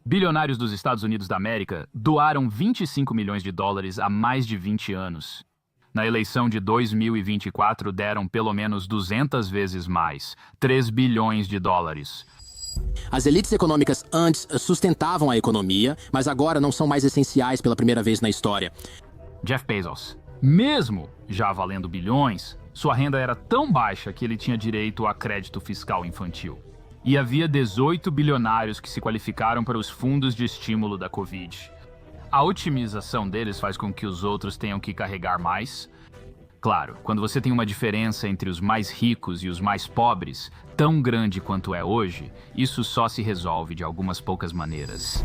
Bilionários dos Estados Unidos da América doaram 25 milhões de dólares há mais de 20 anos. Na eleição de 2024, deram pelo menos 200 vezes mais, 3 bilhões de dólares. As elites econômicas antes sustentavam a economia, mas agora não são mais essenciais pela primeira vez na história. Jeff Bezos, mesmo já valendo bilhões, sua renda era tão baixa que ele tinha direito a crédito fiscal infantil. E havia 18 bilionários que se qualificaram para os fundos de estímulo da Covid. A otimização deles faz com que os outros tenham que carregar mais. Claro, quando você tem uma diferença entre os mais ricos e os mais pobres, tão grande quanto é hoje, isso só se resolve de algumas poucas maneiras.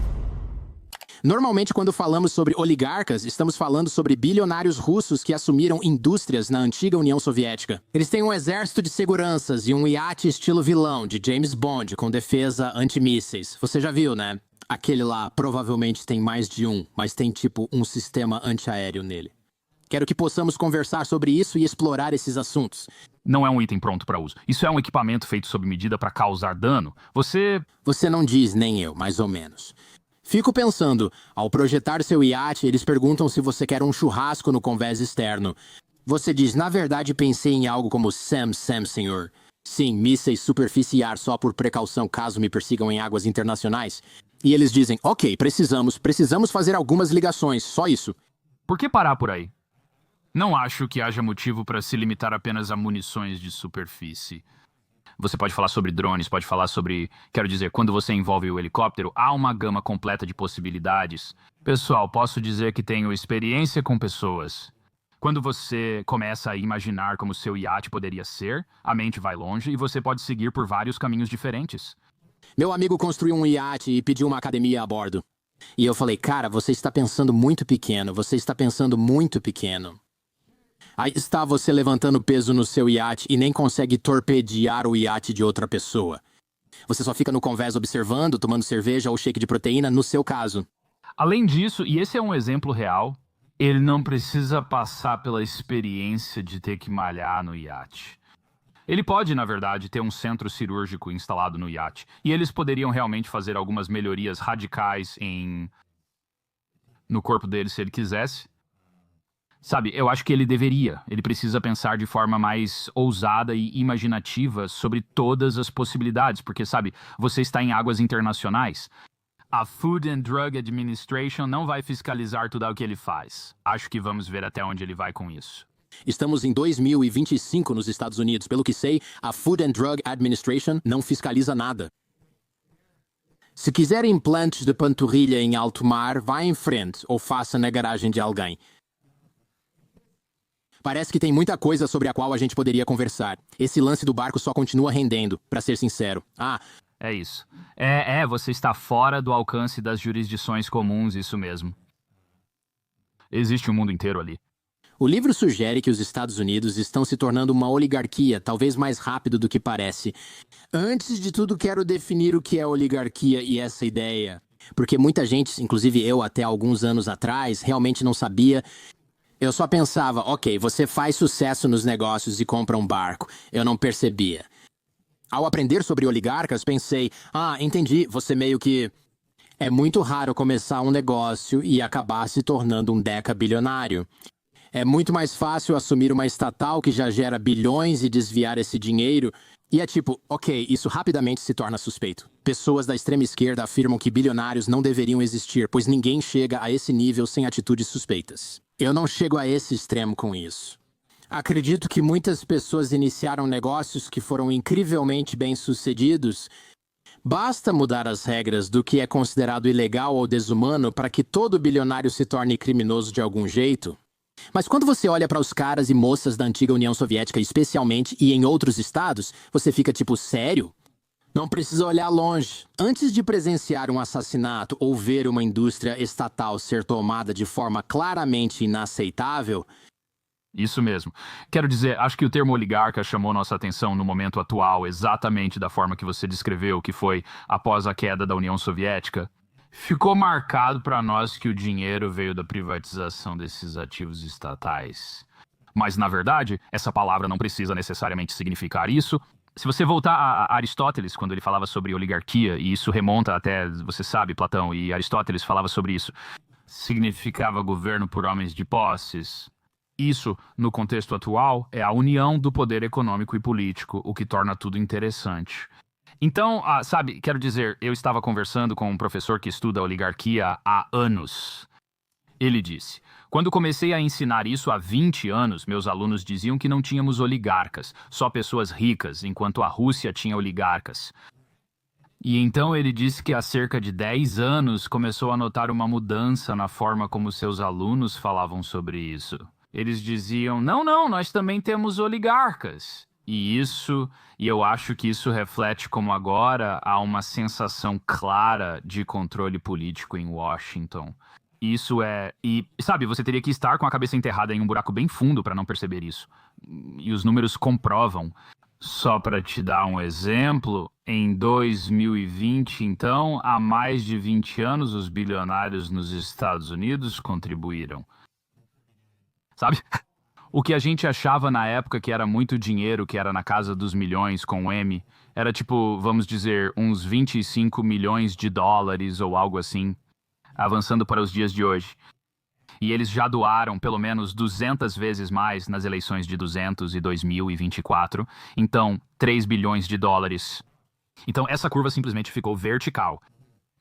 Normalmente, quando falamos sobre oligarcas, estamos falando sobre bilionários russos que assumiram indústrias na antiga União Soviética. Eles têm um exército de seguranças e um iate estilo vilão de James Bond com defesa antimísseis. Você já viu, né? Aquele lá provavelmente tem mais de um, mas tem tipo um sistema antiaéreo nele. Quero que possamos conversar sobre isso e explorar esses assuntos. Não é um item pronto para uso. Isso é um equipamento feito sob medida para causar dano. Você não diz, nem eu, mais ou menos. Fico pensando, ao projetar seu iate, eles perguntam se você quer um churrasco no convés externo. Você diz, na verdade pensei em algo como Sam, senhor. Sim, mísseis superfície e ar só por precaução caso me persigam em águas internacionais. E eles dizem, ok, precisamos fazer algumas ligações, só isso. Por que parar por aí? Não acho que haja motivo para se limitar apenas a munições de superfície. Você pode falar sobre drones, pode falar sobre... Quero dizer, quando você envolve o helicóptero, há uma gama completa de possibilidades. Pessoal, posso dizer que tenho experiência com pessoas. Quando você começa a imaginar como seu iate poderia ser, a mente vai longe e você pode seguir por vários caminhos diferentes. Meu amigo construiu um iate e pediu uma academia a bordo. E eu falei, cara, você está pensando muito pequeno, Aí está você levantando peso no seu iate e nem consegue torpedear o iate de outra pessoa. Você só fica no convés observando, tomando cerveja ou shake de proteína, no seu caso. Além disso, e esse é um exemplo real, ele não precisa passar pela experiência de ter que malhar no iate. Ele pode, na verdade, ter um centro cirúrgico instalado no iate. E eles poderiam realmente fazer algumas melhorias radicais no corpo dele se ele quisesse. Sabe, eu acho que ele precisa pensar de forma mais ousada e imaginativa sobre todas as possibilidades, porque, sabe, você está em águas internacionais. A Food and Drug Administration não vai fiscalizar tudo o que ele faz. Acho que vamos ver até onde ele vai com isso. Estamos em 2025 nos Estados Unidos. Pelo que sei, a Food and Drug Administration não fiscaliza nada. Se quiser implantes de panturrilha em alto mar, vá em frente ou faça na garagem de alguém. Parece que tem muita coisa sobre a qual a gente poderia conversar. Esse lance do barco só continua rendendo, pra ser sincero. É isso. Você está fora do alcance das jurisdições comuns, isso mesmo. Existe um mundo inteiro ali. O livro sugere que os Estados Unidos estão se tornando uma oligarquia, talvez mais rápido do que parece. Antes de tudo, quero definir o que é oligarquia e essa ideia. Porque muita gente, inclusive eu até alguns anos atrás, realmente não sabia. Eu só pensava, ok, você faz sucesso nos negócios e compra um barco. Eu não percebia. Ao aprender sobre oligarcas, pensei, entendi, você meio que... É muito raro começar um negócio e acabar se tornando um deca-bilionário. É muito mais fácil assumir uma estatal que já gera bilhões e desviar esse dinheiro. E é tipo, ok, isso rapidamente se torna suspeito. Pessoas da extrema esquerda afirmam que bilionários não deveriam existir, pois ninguém chega a esse nível sem atitudes suspeitas. Eu não chego a esse extremo com isso. Acredito que muitas pessoas iniciaram negócios que foram incrivelmente bem-sucedidos. Basta mudar as regras do que é considerado ilegal ou desumano para que todo bilionário se torne criminoso de algum jeito. Mas quando você olha para os caras e moças da antiga União Soviética, especialmente, e em outros estados, você fica tipo, sério? Não precisa olhar longe. Antes de presenciar um assassinato ou ver uma indústria estatal ser tomada de forma claramente inaceitável... Isso mesmo. Quero dizer, acho que o termo oligarca chamou nossa atenção no momento atual, exatamente da forma que você descreveu, que foi após a queda da União Soviética. Ficou marcado para nós que o dinheiro veio da privatização desses ativos estatais. Mas, na verdade, essa palavra não precisa necessariamente significar isso. Se você voltar a Aristóteles, quando ele falava sobre oligarquia, e isso remonta até, você sabe, Platão, e Aristóteles falava sobre isso, significava governo por homens de posses. Isso, no contexto atual, é a união do poder econômico e político, o que torna tudo interessante. Então, sabe, quero dizer, eu estava conversando com um professor que estuda oligarquia há anos. Ele disse: quando comecei a ensinar isso há 20 anos, meus alunos diziam que não tínhamos oligarcas, só pessoas ricas, enquanto a Rússia tinha oligarcas. E então ele disse que há cerca de 10 anos começou a notar uma mudança na forma como seus alunos falavam sobre isso. Eles diziam: não, não, nós também temos oligarcas. E eu acho que isso reflete como agora há uma sensação clara de controle político em Washington. Sabe, você teria que estar com a cabeça enterrada em um buraco bem fundo para não perceber isso. E os números comprovam. Só para te dar um exemplo, em 2020, então, há mais de 20 anos, os bilionários nos Estados Unidos contribuíram. Sabe? O que a gente achava na época que era muito dinheiro, que era na casa dos milhões com M, era tipo, vamos dizer, uns 25 milhões de dólares ou algo assim, avançando para os dias de hoje. E eles já doaram pelo menos 200 vezes mais nas eleições de 200 e 2024. Então, 3 bilhões de dólares. Então, essa curva simplesmente ficou vertical.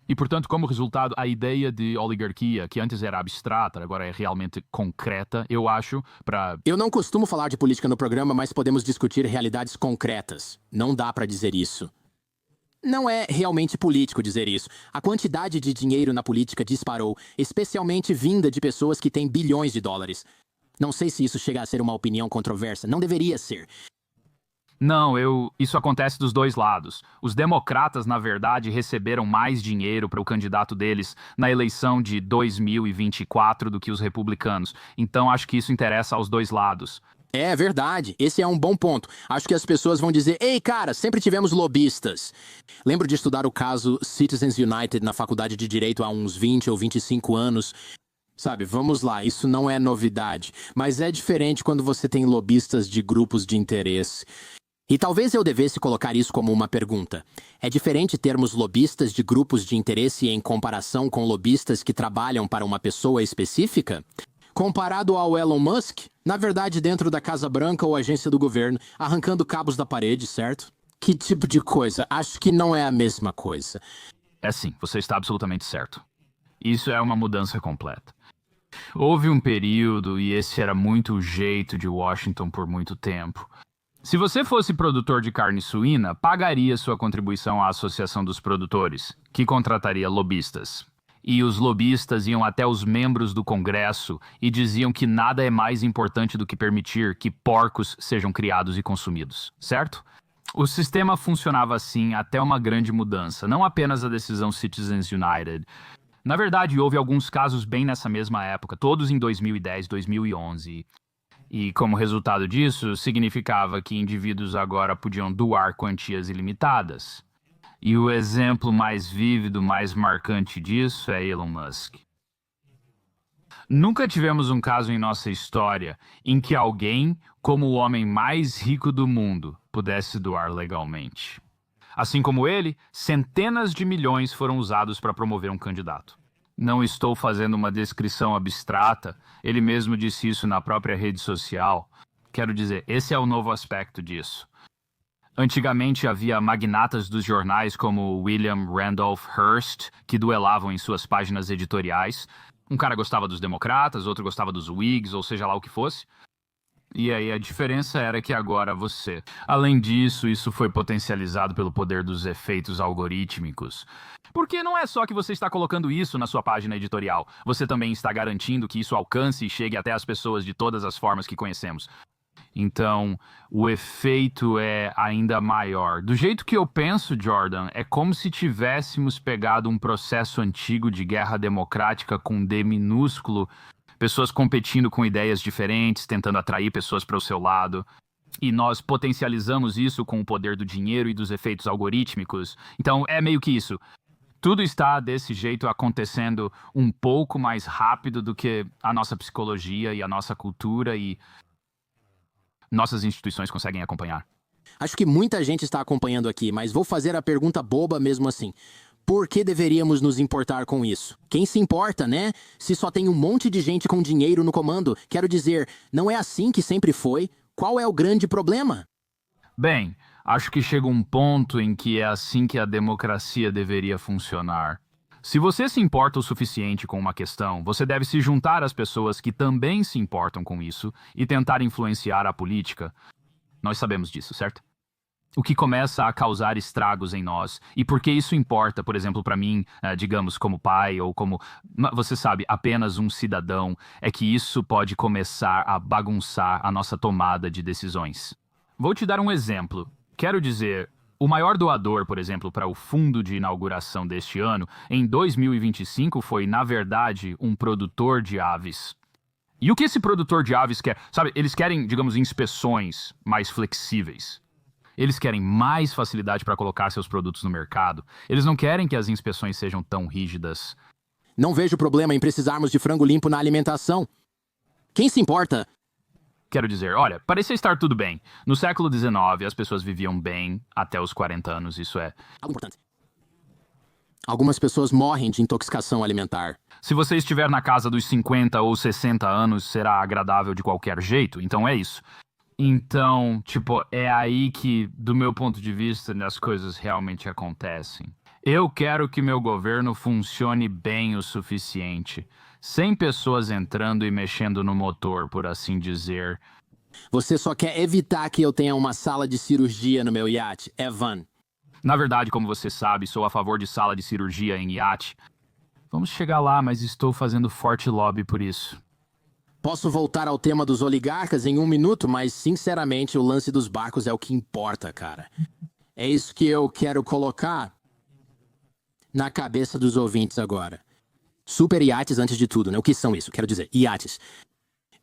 E, portanto, como resultado, a ideia de oligarquia, que antes era abstrata, agora é realmente concreta, eu acho, para... Eu não costumo falar de política no programa, mas podemos discutir realidades concretas. Não dá pra dizer isso. Não é realmente político dizer isso. A quantidade de dinheiro na política disparou, especialmente vinda de pessoas que têm bilhões de dólares. Não sei se isso chega a ser uma opinião controversa. Não deveria ser. Não, isso acontece dos dois lados. Os democratas, na verdade, receberam mais dinheiro para o candidato deles na eleição de 2024 do que os republicanos. Então, acho que isso interessa aos dois lados. É verdade, esse é um bom ponto. Acho que as pessoas vão dizer: ei, cara, sempre tivemos lobistas. Lembro de estudar o caso Citizens United na faculdade de Direito há uns 20 ou 25 anos. Sabe, vamos lá, isso não é novidade. Mas é diferente quando você tem lobistas de grupos de interesse. E talvez eu devesse colocar isso como uma pergunta. É diferente termos lobistas de grupos de interesse em comparação com lobistas que trabalham para uma pessoa específica? Comparado ao Elon Musk, na verdade dentro da Casa Branca ou agência do governo, arrancando cabos da parede, certo? Que tipo de coisa? Acho que não é a mesma coisa. É sim, você está absolutamente certo. Isso é uma mudança completa. Houve um período, e esse era muito o jeito de Washington por muito tempo. Se você fosse produtor de carne suína, pagaria sua contribuição à Associação dos Produtores, que contrataria lobistas. E os lobistas iam até os membros do Congresso e diziam que nada é mais importante do que permitir que porcos sejam criados e consumidos, certo? O sistema funcionava assim até uma grande mudança, não apenas a decisão Citizens United. Na verdade, houve alguns casos bem nessa mesma época, todos em 2010, 2011. E como resultado disso, significava que indivíduos agora podiam doar quantias ilimitadas. E o exemplo mais vívido, mais marcante disso é Elon Musk. Nunca tivemos um caso em nossa história em que alguém, como o homem mais rico do mundo, pudesse doar legalmente. Assim como ele, centenas de milhões foram usados para promover um candidato. Não estou fazendo uma descrição abstrata, ele mesmo disse isso na própria rede social. Quero dizer, esse é o novo aspecto disso. Antigamente havia magnatas dos jornais como William Randolph Hearst, que duelavam em suas páginas editoriais. Um cara gostava dos democratas, outro gostava dos Whigs, ou seja lá o que fosse. E aí a diferença era que agora você... Além disso, isso foi potencializado pelo poder dos efeitos algorítmicos. Porque não é só que você está colocando isso na sua página editorial. Você também está garantindo que isso alcance e chegue até as pessoas de todas as formas que conhecemos. Então, o efeito é ainda maior. Do jeito que eu penso, Jordan, é como se tivéssemos pegado um processo antigo de guerra democrática com D minúsculo, pessoas competindo com ideias diferentes, tentando atrair pessoas para o seu lado. E nós potencializamos isso com o poder do dinheiro e dos efeitos algorítmicos. Então, é meio que isso. Tudo está desse jeito acontecendo um pouco mais rápido do que a nossa psicologia e a nossa cultura e nossas instituições conseguem acompanhar. Acho que muita gente está acompanhando aqui, mas vou fazer a pergunta boba mesmo assim. Por que deveríamos nos importar com isso? Quem se importa, né? Se só tem um monte de gente com dinheiro no comando. Quero dizer, não é assim que sempre foi? Qual é o grande problema? Bem, acho que chega um ponto em que é assim que a democracia deveria funcionar. Se você se importa o suficiente com uma questão, você deve se juntar às pessoas que também se importam com isso e tentar influenciar a política. Nós sabemos disso, certo? O que começa a causar estragos em nós. E por que isso importa, por exemplo, para mim, digamos, como pai ou como, você sabe, apenas um cidadão, é que isso pode começar a bagunçar a nossa tomada de decisões. Vou te dar um exemplo. Quero dizer, o maior doador, por exemplo, para o fundo de inauguração deste ano, em 2025, foi, na verdade, um produtor de aves. E o que esse produtor de aves quer? Sabe, eles querem, digamos, inspeções mais flexíveis. Eles querem mais facilidade para colocar seus produtos no mercado. Eles não querem que as inspeções sejam tão rígidas. Não vejo problema em precisarmos de frango limpo na alimentação. Quem se importa? Quero dizer, olha, parecia estar tudo bem. No século XIX, as pessoas viviam bem até os 40 anos, isso é. Algo importante. Algumas pessoas morrem de intoxicação alimentar. Se você estiver na casa dos 50 ou 60 anos, será agradável de qualquer jeito, então é isso. Então, tipo, é aí que, do meu ponto de vista, as coisas realmente acontecem. Eu quero que meu governo funcione bem o suficiente, sem pessoas entrando e mexendo no motor, por assim dizer. Você só quer evitar que eu tenha uma sala de cirurgia no meu iate, Evan. Na verdade, como você sabe, sou a favor de sala de cirurgia em iate. Vamos chegar lá, mas estou fazendo forte lobby por isso. Posso voltar ao tema dos oligarcas em um minuto, mas, sinceramente, o lance dos barcos é o que importa, cara. É isso que eu quero colocar na cabeça dos ouvintes agora. Super iates antes de tudo, né? O que são isso? Quero dizer, iates.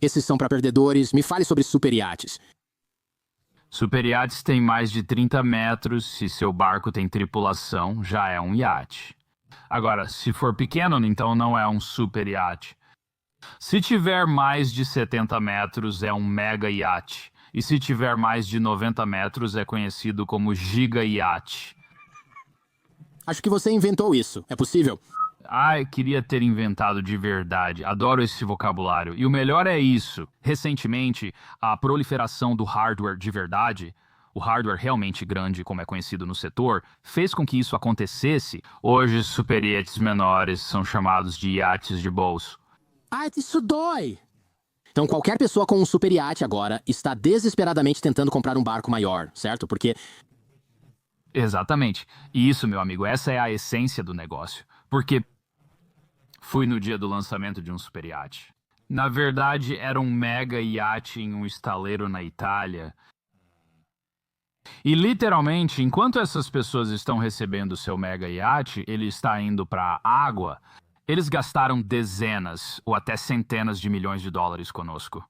Esses são para perdedores. Me fale sobre super iates. Super iates têm mais de 30 metros. Se seu barco tem tripulação, já é um iate. Agora, se for pequeno, então não é um super iate. Se tiver mais de 70 metros, é um mega iate. E se tiver mais de 90 metros, é conhecido como giga iate. Acho que você inventou isso. É possível? Ai, queria ter inventado de verdade. Adoro esse vocabulário. E o melhor é isso. Recentemente, a proliferação do hardware de verdade, o hardware realmente grande, como é conhecido no setor, fez com que isso acontecesse. Hoje, super iates menores são chamados de iates de bolso. Ah, isso dói! Então qualquer pessoa com um super iate agora está desesperadamente tentando comprar um barco maior, certo? Porque... Exatamente. E isso, meu amigo, essa é a essência do negócio. Porque fui no dia do lançamento de um super iate. Na verdade, era um mega iate em um estaleiro na Itália. E literalmente, enquanto essas pessoas estão recebendo seu mega iate, ele está indo para a água. Eles gastaram dezenas ou até centenas de milhões de dólares conosco.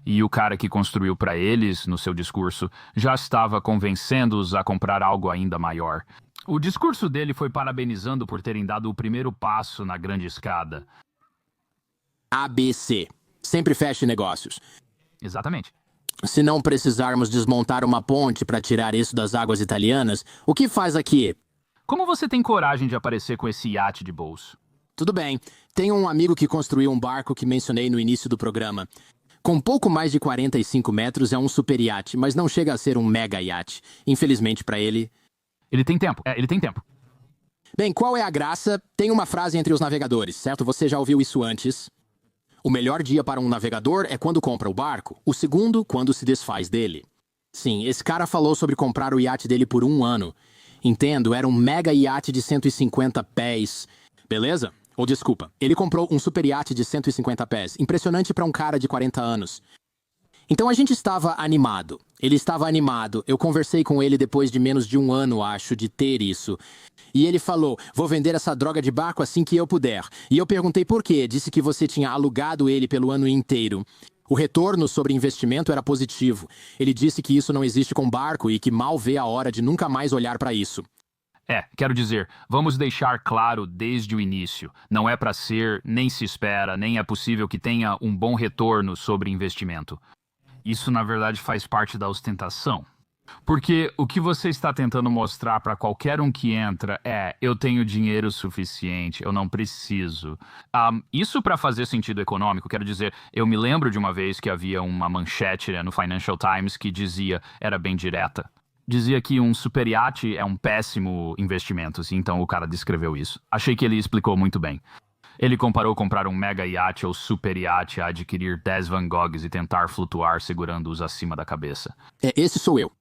E o cara que construiu para eles, no seu discurso, já estava convencendo-os a comprar algo ainda maior. O discurso dele foi parabenizando por terem dado o primeiro passo na grande escada. ABC. Sempre feche negócios. Exatamente. Se não precisarmos desmontar uma ponte para tirar isso das águas italianas, o que faz aqui? Como você tem coragem de aparecer com esse iate de bolso? Tudo bem. Tenho um amigo que construiu um barco que mencionei no início do programa. Com pouco mais de 45 metros é um super iate, mas não chega a ser um mega iate. Infelizmente para ele... Ele tem tempo. Ele tem tempo. Bem, qual é a graça? Tem uma frase entre os navegadores, certo? Você já ouviu isso antes. O melhor dia para um navegador é quando compra o barco. O segundo, quando se desfaz dele. Sim, esse cara falou sobre comprar o iate dele por 1 ano. Entendo, era um mega iate de 150 pés. Beleza? Ou desculpa, ele comprou um super iate de 150 pés. Impressionante para um cara de 40 anos. Então a gente estava animado. Ele estava animado. Eu conversei com ele depois de menos de 1 ano, acho, de ter isso. E ele falou, vou vender essa droga de barco assim que eu puder. E eu perguntei por quê. Disse que você tinha alugado ele pelo ano inteiro. O retorno sobre investimento era positivo. Ele disse que isso não existe com barco e que mal vê a hora de nunca mais olhar para isso. Quero dizer, vamos deixar claro desde o início. Não é para ser, nem se espera, nem é possível que tenha um bom retorno sobre investimento. Isso, na verdade, faz parte da ostentação. Porque o que você está tentando mostrar para qualquer um que entra é: eu tenho dinheiro suficiente, eu não preciso. Isso para fazer sentido econômico, quero dizer, eu me lembro de uma vez que havia uma manchete, né, no Financial Times que dizia, era bem direta. Dizia que um super iate é um péssimo investimento, assim, então o cara descreveu isso. Achei que ele explicou muito bem. Ele comparou comprar um mega iate ou super iate a adquirir 10 Van Goghs e tentar flutuar segurando-os acima da cabeça. Esse sou eu.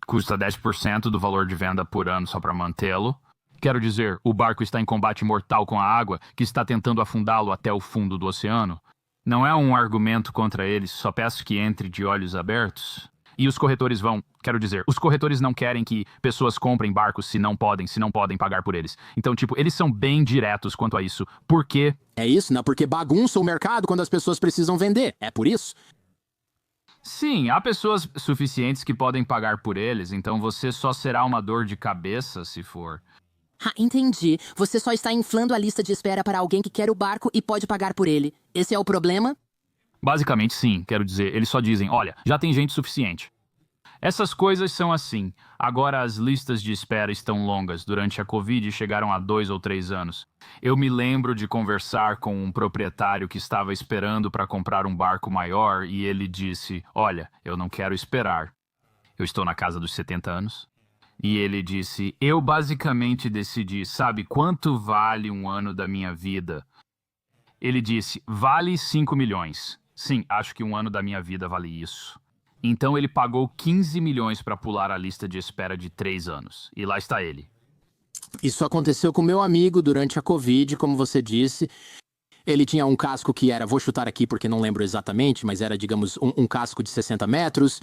Custa 10% do valor de venda por ano só para mantê-lo. Quero dizer, o barco está em combate mortal com a água, que está tentando afundá-lo até o fundo do oceano. Não é um argumento contra ele, só peço que entre de olhos abertos. E os corretores quero dizer, os corretores não querem que pessoas comprem barcos se não podem pagar por eles. Então, eles são bem diretos quanto a isso. Por quê? É isso, não? Porque bagunça o mercado quando as pessoas precisam vender. É por isso? Sim, há pessoas suficientes que podem pagar por eles, então você só será uma dor de cabeça se for. Entendi. Você só está inflando a lista de espera para alguém que quer o barco e pode pagar por ele. Esse é o problema? Basicamente, sim. Quero dizer, eles só dizem, olha, já tem gente suficiente. Essas coisas são assim. Agora as listas de espera estão longas. Durante a Covid chegaram a 2 ou 3 anos. Eu me lembro de conversar com um proprietário que estava esperando para comprar um barco maior e ele disse, olha, eu não quero esperar. Eu estou na casa dos 70 anos. E ele disse, eu basicamente decidi, sabe quanto vale um ano da minha vida? Ele disse, vale 5 milhões. Sim, acho que um ano da minha vida vale isso. Então ele pagou 15 milhões para pular a lista de espera de 3 anos. E lá está ele. Isso aconteceu com meu amigo durante a Covid, como você disse. Ele tinha um casco que era, vou chutar aqui porque não lembro exatamente, mas era, digamos, um casco de 60 metros.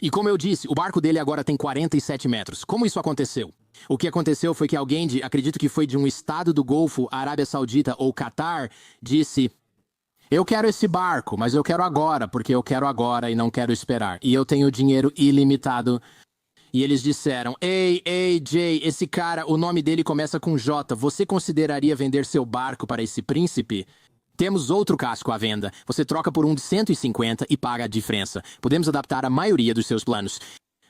E como eu disse, o barco dele agora tem 47 metros. Como isso aconteceu? O que aconteceu foi que alguém, acredito que foi de um estado do Golfo, Arábia Saudita ou Catar, disse: eu quero esse barco, mas eu quero agora, porque eu quero agora e não quero esperar. E eu tenho dinheiro ilimitado. E eles disseram: ei, Jay, esse cara, o nome dele começa com J. Você consideraria vender seu barco para esse príncipe? Temos outro casco à venda. Você troca por um de 150 e paga a diferença. Podemos adaptar a maioria dos seus planos.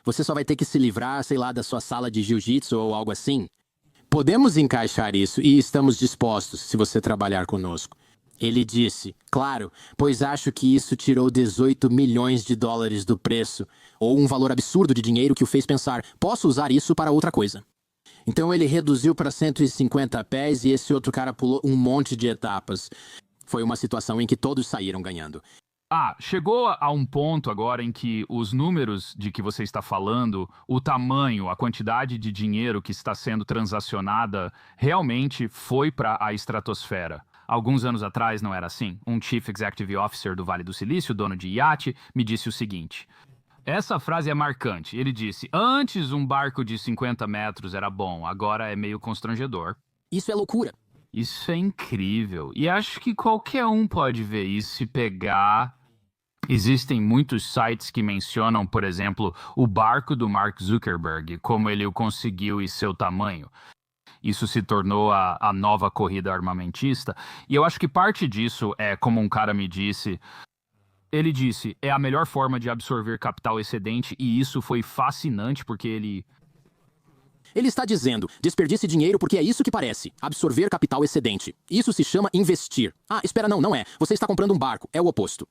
Você só vai ter que se livrar, sei lá, da sua sala de jiu-jitsu ou algo assim. Podemos encaixar isso e estamos dispostos, se você trabalhar conosco. Ele disse, claro, pois acho que isso tirou 18 milhões de dólares do preço, ou um valor absurdo de dinheiro que o fez pensar, posso usar isso para outra coisa. Então ele reduziu para 150 pés e esse outro cara pulou um monte de etapas. Foi uma situação em que todos saíram ganhando. Chegou a um ponto agora em que os números de que você está falando, o tamanho, a quantidade de dinheiro que está sendo transacionada, realmente foi para a estratosfera. Alguns anos atrás não era assim. Um Chief Executive Officer do Vale do Silício, dono de iate, me disse o seguinte. Essa frase é marcante. Ele disse, antes um barco de 50 metros era bom, agora é meio constrangedor. Isso é loucura. Isso é incrível. E acho que qualquer um pode ver isso e pegar. Existem muitos sites que mencionam, por exemplo, o barco do Mark Zuckerberg, como ele o conseguiu e seu tamanho. Isso se tornou a nova corrida armamentista. E eu acho que parte disso é, como um cara me disse, ele disse, é a melhor forma de absorver capital excedente e isso foi fascinante porque ele está dizendo, desperdice dinheiro porque é isso que parece, absorver capital excedente. Isso se chama investir. Espera, não é. Você está comprando um barco, é o oposto.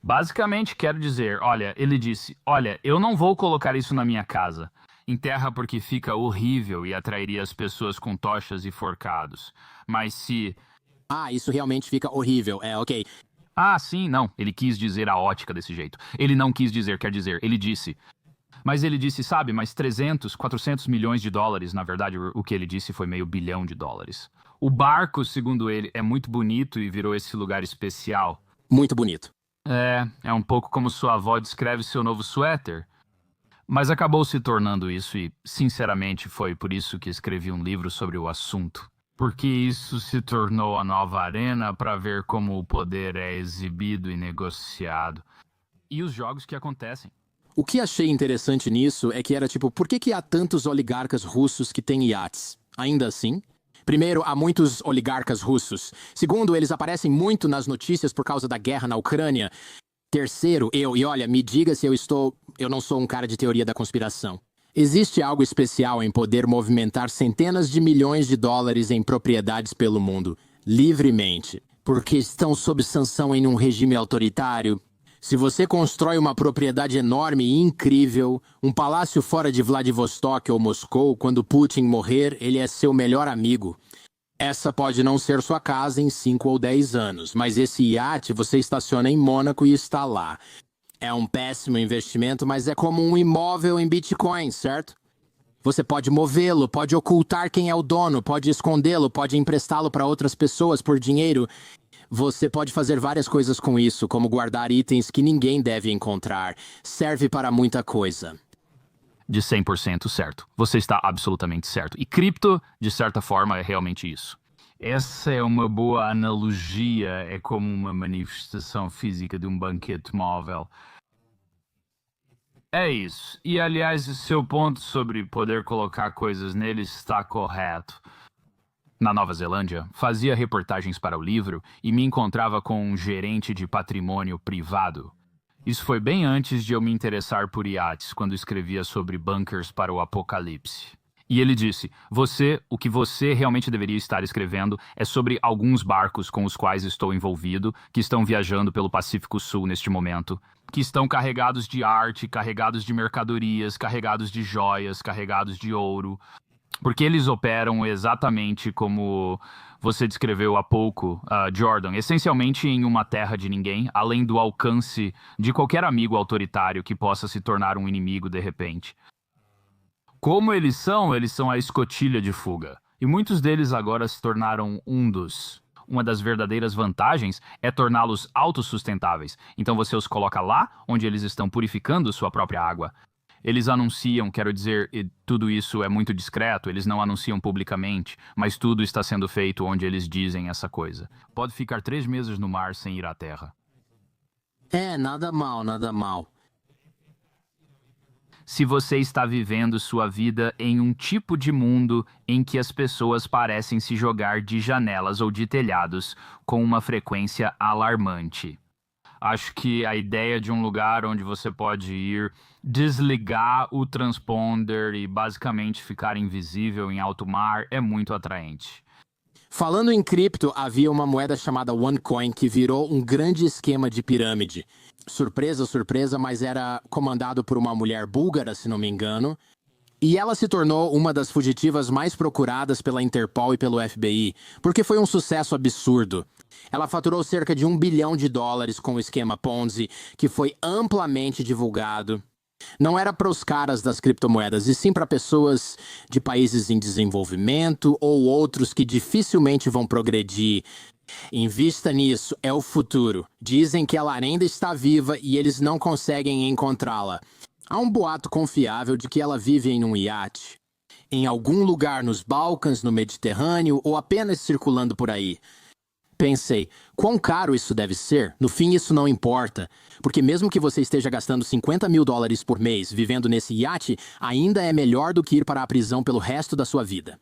Basicamente, quero dizer, ele disse, eu não vou colocar isso na minha casa. Em terra porque fica horrível e atrairia as pessoas com tochas e forcados. Mas se... isso realmente fica horrível, ok. Sim, não. Ele quis dizer a ótica desse jeito. Ele não quis dizer, quer dizer, ele disse... Mas ele disse, sabe, mais 300, 400 milhões de dólares. Na verdade, o que ele disse foi meio bilhão de dólares. O barco, segundo ele, é muito bonito e virou esse lugar especial. Muito bonito. É um pouco como sua avó descreve seu novo suéter. Mas acabou se tornando isso e, sinceramente, foi por isso que escrevi um livro sobre o assunto. Porque isso se tornou a nova arena para ver como o poder é exibido e negociado. E os jogos que acontecem. O que achei interessante nisso é que era por que há tantos oligarcas russos que têm iates? Ainda assim? Primeiro, há muitos oligarcas russos. Segundo, eles aparecem muito nas notícias por causa da guerra na Ucrânia. Terceiro, e olha, me diga se eu não sou um cara de teoria da conspiração. Existe algo especial em poder movimentar centenas de milhões de dólares em propriedades pelo mundo, livremente, porque estão sob sanção em um regime autoritário. Se você constrói uma propriedade enorme e incrível, um palácio fora de Vladivostok ou Moscou, quando Putin morrer, ele é seu melhor amigo. Essa pode não ser sua casa em 5 ou 10 anos, mas esse iate você estaciona em Mônaco e está lá. É um péssimo investimento, mas é como um imóvel em Bitcoin, certo? Você pode movê-lo, pode ocultar quem é o dono, pode escondê-lo, pode emprestá-lo para outras pessoas por dinheiro. Você pode fazer várias coisas com isso, como guardar itens que ninguém deve encontrar. Serve para muita coisa. De 100% certo. Você está absolutamente certo. E cripto, de certa forma, é realmente isso. Essa é uma boa analogia, é como uma manifestação física de um banquete móvel. É isso. E, aliás, o seu ponto sobre poder colocar coisas nele está correto. Na Nova Zelândia, fazia reportagens para o livro e me encontrava com um gerente de patrimônio privado. Isso foi bem antes de eu me interessar por iates, quando escrevia sobre bunkers para o apocalipse. E ele disse, o que você realmente deveria estar escrevendo é sobre alguns barcos com os quais estou envolvido, que estão viajando pelo Pacífico Sul neste momento, que estão carregados de arte, carregados de mercadorias, carregados de joias, carregados de ouro, porque eles operam exatamente como você descreveu há pouco, Jordan, essencialmente em uma terra de ninguém, além do alcance de qualquer amigo autoritário que possa se tornar um inimigo de repente. Como eles são a escotilha de fuga. E muitos deles agora se tornaram Uma das verdadeiras vantagens é torná-los autossustentáveis. Então você os coloca lá, onde eles estão purificando sua própria água. Eles anunciam, quero dizer, e tudo isso é muito discreto, eles não anunciam publicamente, mas tudo está sendo feito onde eles dizem essa coisa. Pode ficar 3 meses no mar sem ir à terra. Nada mal, nada mal. Se você está vivendo sua vida em um tipo de mundo em que as pessoas parecem se jogar de janelas ou de telhados com uma frequência alarmante. Acho que a ideia de um lugar onde você pode ir, desligar o transponder e basicamente ficar invisível em alto mar é muito atraente. Falando em cripto, havia uma moeda chamada OneCoin que virou um grande esquema de pirâmide. Surpresa, surpresa, mas era comandado por uma mulher búlgara, se não me engano. E ela se tornou uma das fugitivas mais procuradas pela Interpol e pelo FBI, porque foi um sucesso absurdo. Ela faturou cerca de $1 bilhão com o esquema Ponzi, que foi amplamente divulgado. Não era para os caras das criptomoedas, e sim para pessoas de países em desenvolvimento ou outros que dificilmente vão progredir. Invista nisso, é o futuro. Dizem que ela ainda está viva e eles não conseguem encontrá-la. Há um boato confiável de que ela vive em um iate, em algum lugar nos Balcãs, no Mediterrâneo ou apenas circulando por aí. Pensei, quão caro isso deve ser? No fim, isso não importa, porque mesmo que você esteja gastando $50 mil por mês vivendo nesse iate, ainda é melhor do que ir para a prisão pelo resto da sua vida.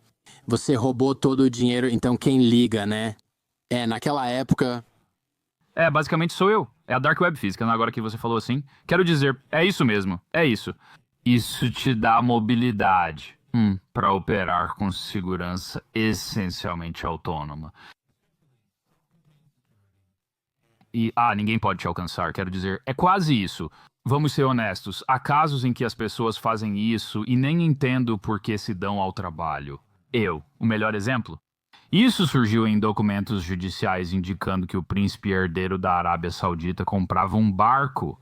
Você roubou todo o dinheiro, então quem liga, né? Naquela época... Basicamente sou eu. É a Dark Web Física, agora que você falou assim. Quero dizer, é isso mesmo, é isso. Isso te dá mobilidade para operar com segurança essencialmente autônoma. E, ninguém pode te alcançar, quero dizer, é quase isso. Vamos ser honestos, há casos em que as pessoas fazem isso e nem entendo por que se dão ao trabalho. O melhor exemplo? Isso surgiu em documentos judiciais indicando que o príncipe herdeiro da Arábia Saudita comprava um barco.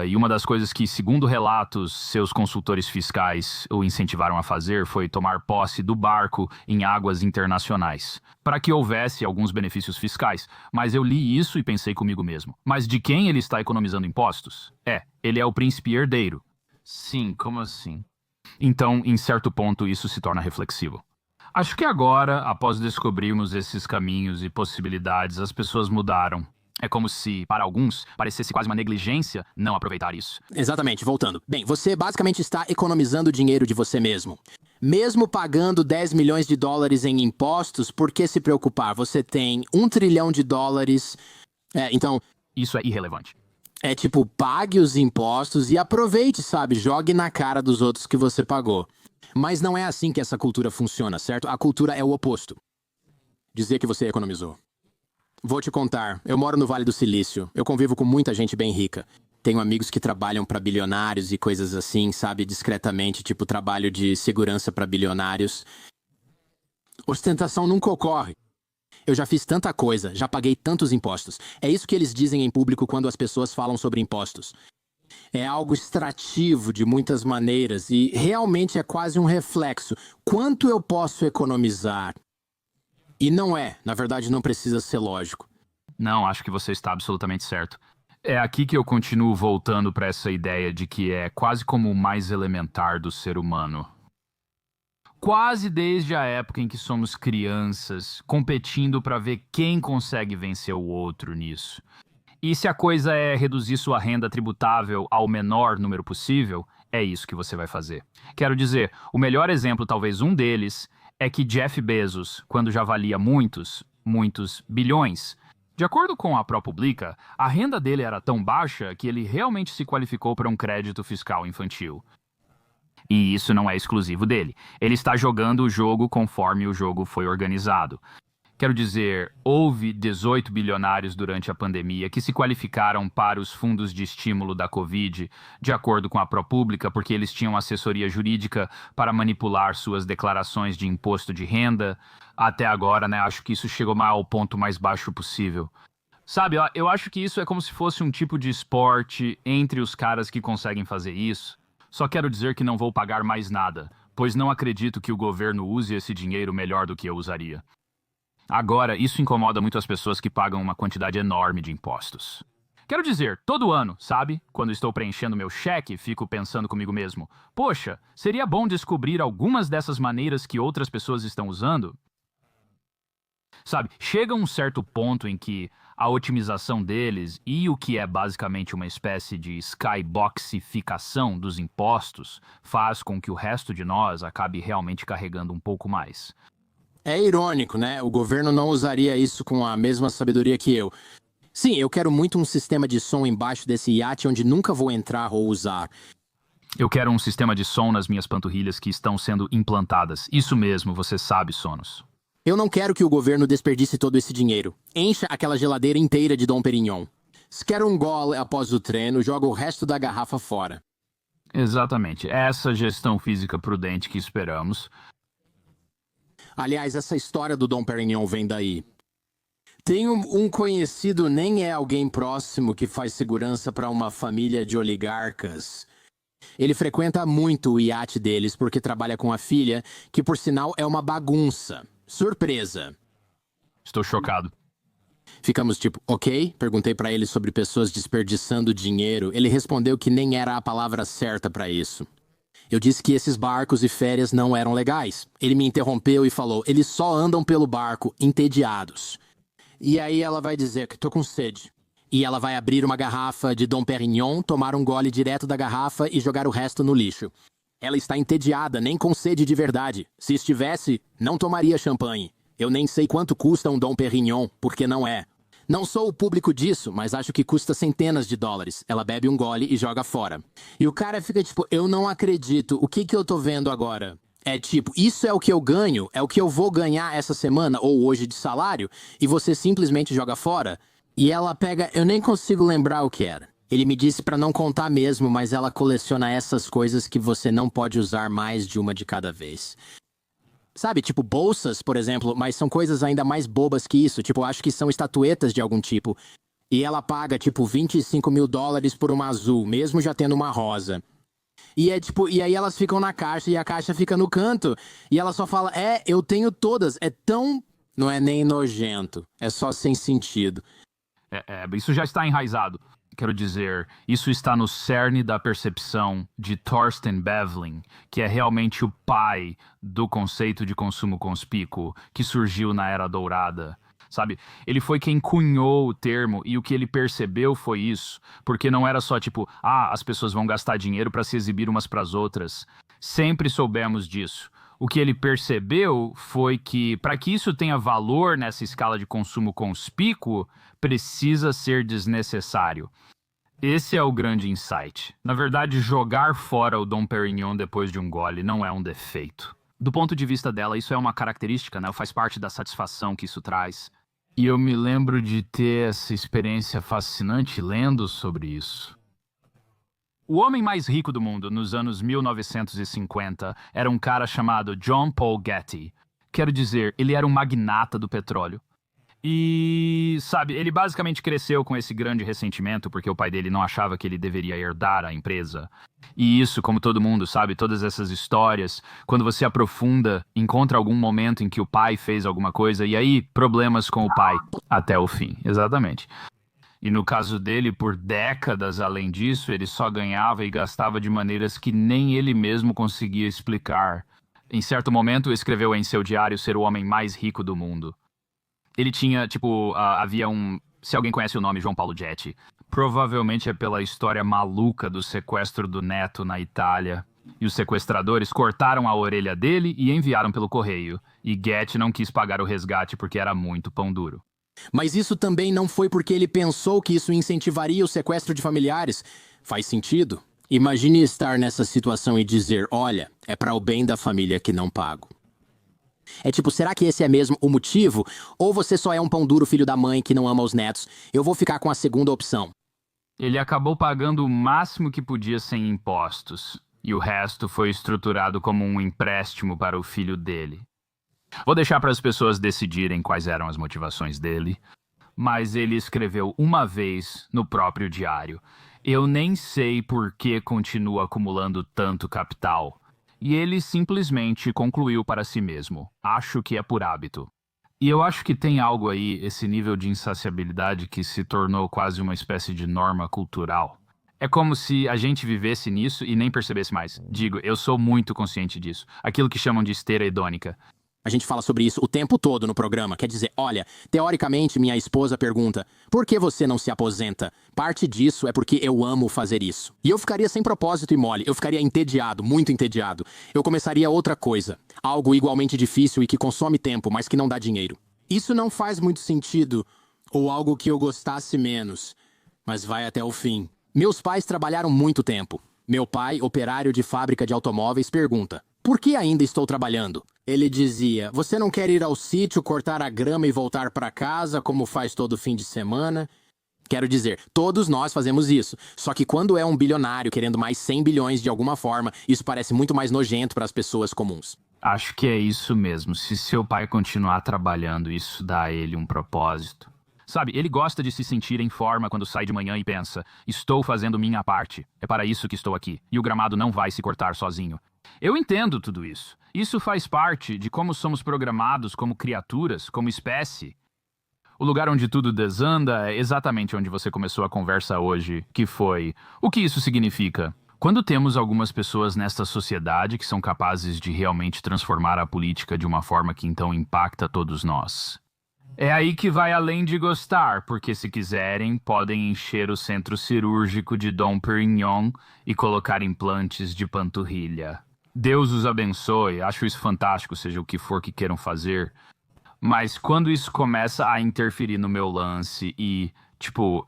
E uma das coisas que, segundo relatos, seus consultores fiscais o incentivaram a fazer foi tomar posse do barco em águas internacionais, para que houvesse alguns benefícios fiscais. Mas eu li isso e pensei comigo mesmo. Mas de quem ele está economizando impostos? Ele é o príncipe herdeiro. Sim, como assim? Então, em certo ponto, isso se torna reflexivo. Acho que agora, após descobrirmos esses caminhos e possibilidades, as pessoas mudaram. É como se, para alguns, parecesse quase uma negligência não aproveitar isso. Exatamente, voltando. Bem, você basicamente está economizando dinheiro de você mesmo. Mesmo pagando $10 milhões em impostos, por que se preocupar? Você tem $1 trilhão. Então... Isso é irrelevante. É tipo, pague os impostos e aproveite, sabe? Jogue na cara dos outros que você pagou. Mas não é assim que essa cultura funciona, certo? A cultura é o oposto. Dizer que você economizou. Vou te contar, eu moro no Vale do Silício. Eu convivo com muita gente bem rica. Tenho amigos que trabalham para bilionários e coisas assim, sabe? Discretamente, tipo trabalho de segurança para bilionários. Ostentação nunca ocorre. Eu já fiz tanta coisa, já paguei tantos impostos. É isso que eles dizem em público quando as pessoas falam sobre impostos. É algo extrativo de muitas maneiras e realmente é quase um reflexo. Quanto eu posso economizar? E não é, na verdade não precisa ser lógico. Não, acho que você está absolutamente certo. É aqui que eu continuo voltando para essa ideia de que é quase como o mais elementar do ser humano. Quase desde a época em que somos crianças, competindo para ver quem consegue vencer o outro nisso. E se a coisa é reduzir sua renda tributável ao menor número possível, é isso que você vai fazer. Quero dizer, o melhor exemplo, talvez um deles, é que Jeff Bezos, quando já valia muitos bilhões, de acordo com a ProPublica, a renda dele era tão baixa que ele realmente se qualificou para um crédito fiscal infantil. E isso não é exclusivo dele. Ele está jogando o jogo conforme o jogo foi organizado. Quero dizer, houve 18 bilionários durante a pandemia que se qualificaram para os fundos de estímulo da Covid, de acordo com a ProPublica, porque eles tinham assessoria jurídica para manipular suas declarações de imposto de renda. Até agora, né, acho que isso chegou ao ponto mais baixo possível. Sabe, eu acho que isso é como se fosse um tipo de esporte entre os caras que conseguem fazer isso. Só quero dizer que não vou pagar mais nada, pois não acredito que o governo use esse dinheiro melhor do que eu usaria. Agora, isso incomoda muito as pessoas que pagam uma quantidade enorme de impostos. Quero dizer, todo ano, sabe? Quando estou preenchendo meu cheque, fico pensando comigo mesmo: poxa, seria bom descobrir algumas dessas maneiras que outras pessoas estão usando? Sabe, chega um certo ponto em que a otimização deles e o que é basicamente uma espécie de skyboxificação dos impostos faz com que o resto de nós acabe realmente carregando um pouco mais. É irônico, né? O governo não usaria isso com a mesma sabedoria que eu. Sim, eu quero muito um sistema de som embaixo desse iate onde nunca vou entrar ou usar. Eu quero um sistema de som nas minhas panturrilhas que estão sendo implantadas. Isso mesmo, você sabe, Sonos. Eu não quero que o governo desperdice todo esse dinheiro. Encha aquela geladeira inteira de Dom Perignon. Se quer um gole após o treino, joga o resto da garrafa fora. Exatamente. Essa gestão física prudente que esperamos. Aliás, essa história do Dom Perignon vem daí. Tenho um conhecido, nem é alguém próximo, que faz segurança para uma família de oligarcas. Ele frequenta muito o iate deles porque trabalha com a filha, que por sinal é uma bagunça. Surpresa. Estou chocado. Ficamos tipo, ok? Perguntei pra ele sobre pessoas desperdiçando dinheiro. Ele respondeu que nem era a palavra certa pra isso. Eu disse que esses barcos e férias não eram legais. Ele me interrompeu e falou, eles só andam pelo barco, entediados. E aí ela vai dizer que tô com sede. E ela vai abrir uma garrafa de Dom Perignon, tomar um gole direto da garrafa e jogar o resto no lixo. Ela está entediada, nem com sede de verdade. Se estivesse, não tomaria champanhe. Eu nem sei quanto custa um Dom Perignon, porque não é. Não sou o público disso, mas acho que custa centenas de dólares. Ela bebe um gole e joga fora. E o cara fica tipo, eu não acredito, o que eu tô vendo agora? É tipo, isso é o que eu ganho? É o que eu vou ganhar essa semana ou hoje de salário? E você simplesmente joga fora? E ela pega, eu nem consigo lembrar o que era. Ele me disse pra não contar mesmo, mas ela coleciona essas coisas que você não pode usar mais de uma de cada vez. Sabe, tipo bolsas, por exemplo, mas são coisas ainda mais bobas que isso. Tipo, acho que são estatuetas de algum tipo. E ela paga, tipo, 25 mil dólares por uma azul, mesmo já tendo uma rosa. E é tipo, e aí elas ficam na caixa e a caixa fica no canto. E ela só fala, eu tenho todas. É tão... Não é nem nojento. É só sem sentido. Isso já está enraizado. Quero dizer, isso está no cerne da percepção de Thorsten Veblen, que é realmente o pai do conceito de consumo conspícuo que surgiu na Era Dourada. Sabe? Ele foi quem cunhou o termo e o que ele percebeu foi isso, porque não era só tipo, as pessoas vão gastar dinheiro para se exibir umas para as outras. Sempre soubemos disso. O que ele percebeu foi que, para que isso tenha valor nessa escala de consumo conspícuo, precisa ser desnecessário. Esse é o grande insight. Na verdade, jogar fora o Dom Perignon depois de um gole não é um defeito. Do ponto de vista dela, isso é uma característica, né? Faz parte da satisfação que isso traz. E eu me lembro de ter essa experiência fascinante lendo sobre isso. O homem mais rico do mundo nos anos 1950 era um cara chamado John Paul Getty. Quero dizer, ele era um magnata do petróleo. E, sabe, ele basicamente cresceu com esse grande ressentimento porque o pai dele não achava que ele deveria herdar a empresa. E isso, como todo mundo sabe, todas essas histórias, quando você aprofunda, encontra algum momento em que o pai fez alguma coisa e aí problemas com o pai até o fim. Exatamente. E no caso dele, por décadas além disso, ele só ganhava e gastava de maneiras que nem ele mesmo conseguia explicar. Em certo momento, escreveu em seu diário ser o homem mais rico do mundo. Ele tinha, havia um... Se alguém conhece o nome João Paulo Getty, provavelmente é pela história maluca do sequestro do neto na Itália. E os sequestradores cortaram a orelha dele e enviaram pelo correio. E Getty não quis pagar o resgate porque era muito pão duro. Mas isso também não foi porque ele pensou que isso incentivaria o sequestro de familiares. Faz sentido. Imagine estar nessa situação e dizer, olha, é para o bem da família que não pago. É tipo, será que esse é mesmo o motivo? Ou você só é um pão duro filho da mãe que não ama os netos? Eu vou ficar com a segunda opção. Ele acabou pagando o máximo que podia sem impostos. E o resto foi estruturado como um empréstimo para o filho dele. Vou deixar para as pessoas decidirem quais eram as motivações dele. Mas ele escreveu uma vez no próprio diário. Eu nem sei por que continua acumulando tanto capital. E ele simplesmente concluiu para si mesmo. Acho que é por hábito. E eu acho que tem algo aí, esse nível de insaciabilidade que se tornou quase uma espécie de norma cultural. É como se a gente vivesse nisso e nem percebesse mais. Digo, eu sou muito consciente disso. Aquilo que chamam de esteira hedônica. A gente fala sobre isso o tempo todo no programa. Quer dizer, olha, teoricamente minha esposa pergunta, por que você não se aposenta? Parte disso é porque eu amo fazer isso. E eu ficaria sem propósito e mole. Eu ficaria entediado, muito entediado. Eu começaria outra coisa. Algo igualmente difícil e que consome tempo, mas que não dá dinheiro. Isso não faz muito sentido. Ou algo que eu gostasse menos. Mas vai até o fim. Meus pais trabalharam muito tempo. Meu pai, operário de fábrica de automóveis, pergunta, por que ainda estou trabalhando? Ele dizia, você não quer ir ao sítio, cortar a grama e voltar para casa, como faz todo fim de semana? Quero dizer, todos nós fazemos isso. Só que quando é um bilionário querendo mais 100 bilhões de alguma forma, isso parece muito mais nojento para as pessoas comuns. Acho que é isso mesmo. Se seu pai continuar trabalhando, isso dá a ele um propósito. Sabe, ele gosta de se sentir em forma quando sai de manhã e pensa, estou fazendo minha parte. É para isso que estou aqui. E o gramado não vai se cortar sozinho. Eu entendo tudo isso. Isso faz parte de como somos programados como criaturas, como espécie. O lugar onde tudo desanda é exatamente onde você começou a conversa hoje, que foi, o que isso significa? Quando temos algumas pessoas nesta sociedade que são capazes de realmente transformar a política de uma forma que então impacta todos nós. É aí que vai além de gostar, porque se quiserem, podem encher o centro cirúrgico de Dom Perignon e colocar implantes de panturrilha. Deus os abençoe, acho isso fantástico, seja o que for que queiram fazer. Mas quando isso começa a interferir no meu lance e,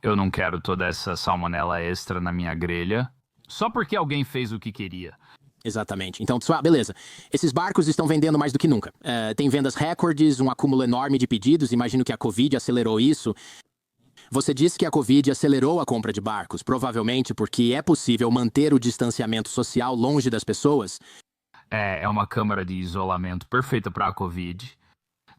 eu não quero toda essa salmonela extra na minha grelha, só porque alguém fez o que queria. Exatamente. Então, beleza. Esses barcos estão vendendo mais do que nunca. Tem vendas recordes, um acúmulo enorme de pedidos, imagino que a Covid acelerou isso. Você disse que a Covid acelerou a compra de barcos, provavelmente porque é possível manter o distanciamento social longe das pessoas. É uma câmara de isolamento perfeita para a Covid.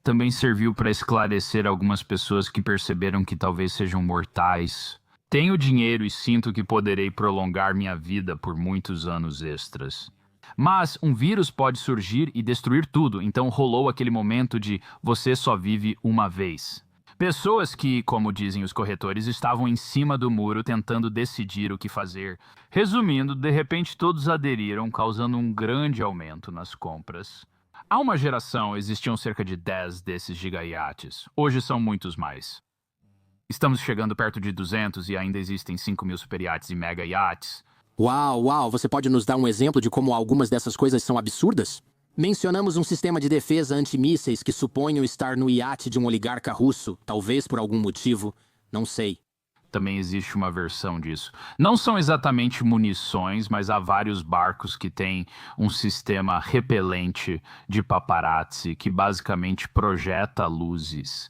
Também serviu para esclarecer algumas pessoas que perceberam que talvez sejam mortais. Tenho dinheiro e sinto que poderei prolongar minha vida por muitos anos extras. Mas um vírus pode surgir e destruir tudo, então rolou aquele momento de você só vive uma vez. Pessoas que, como dizem os corretores, estavam em cima do muro tentando decidir o que fazer. Resumindo, de repente todos aderiram, causando um grande aumento nas compras. Há uma geração, existiam cerca de 10 desses gigaiates. Hoje são muitos mais. Estamos chegando perto de 200 e ainda existem 5.000 superiates e mega iates. Uau, você pode nos dar um exemplo de como algumas dessas coisas são absurdas? Mencionamos um sistema de defesa antimísseis que suponham estar no iate de um oligarca russo, talvez por algum motivo, não sei. também existe uma versão disso. Não são exatamente munições, mas há vários barcos que têm um sistema repelente de paparazzi que basicamente projeta luzes.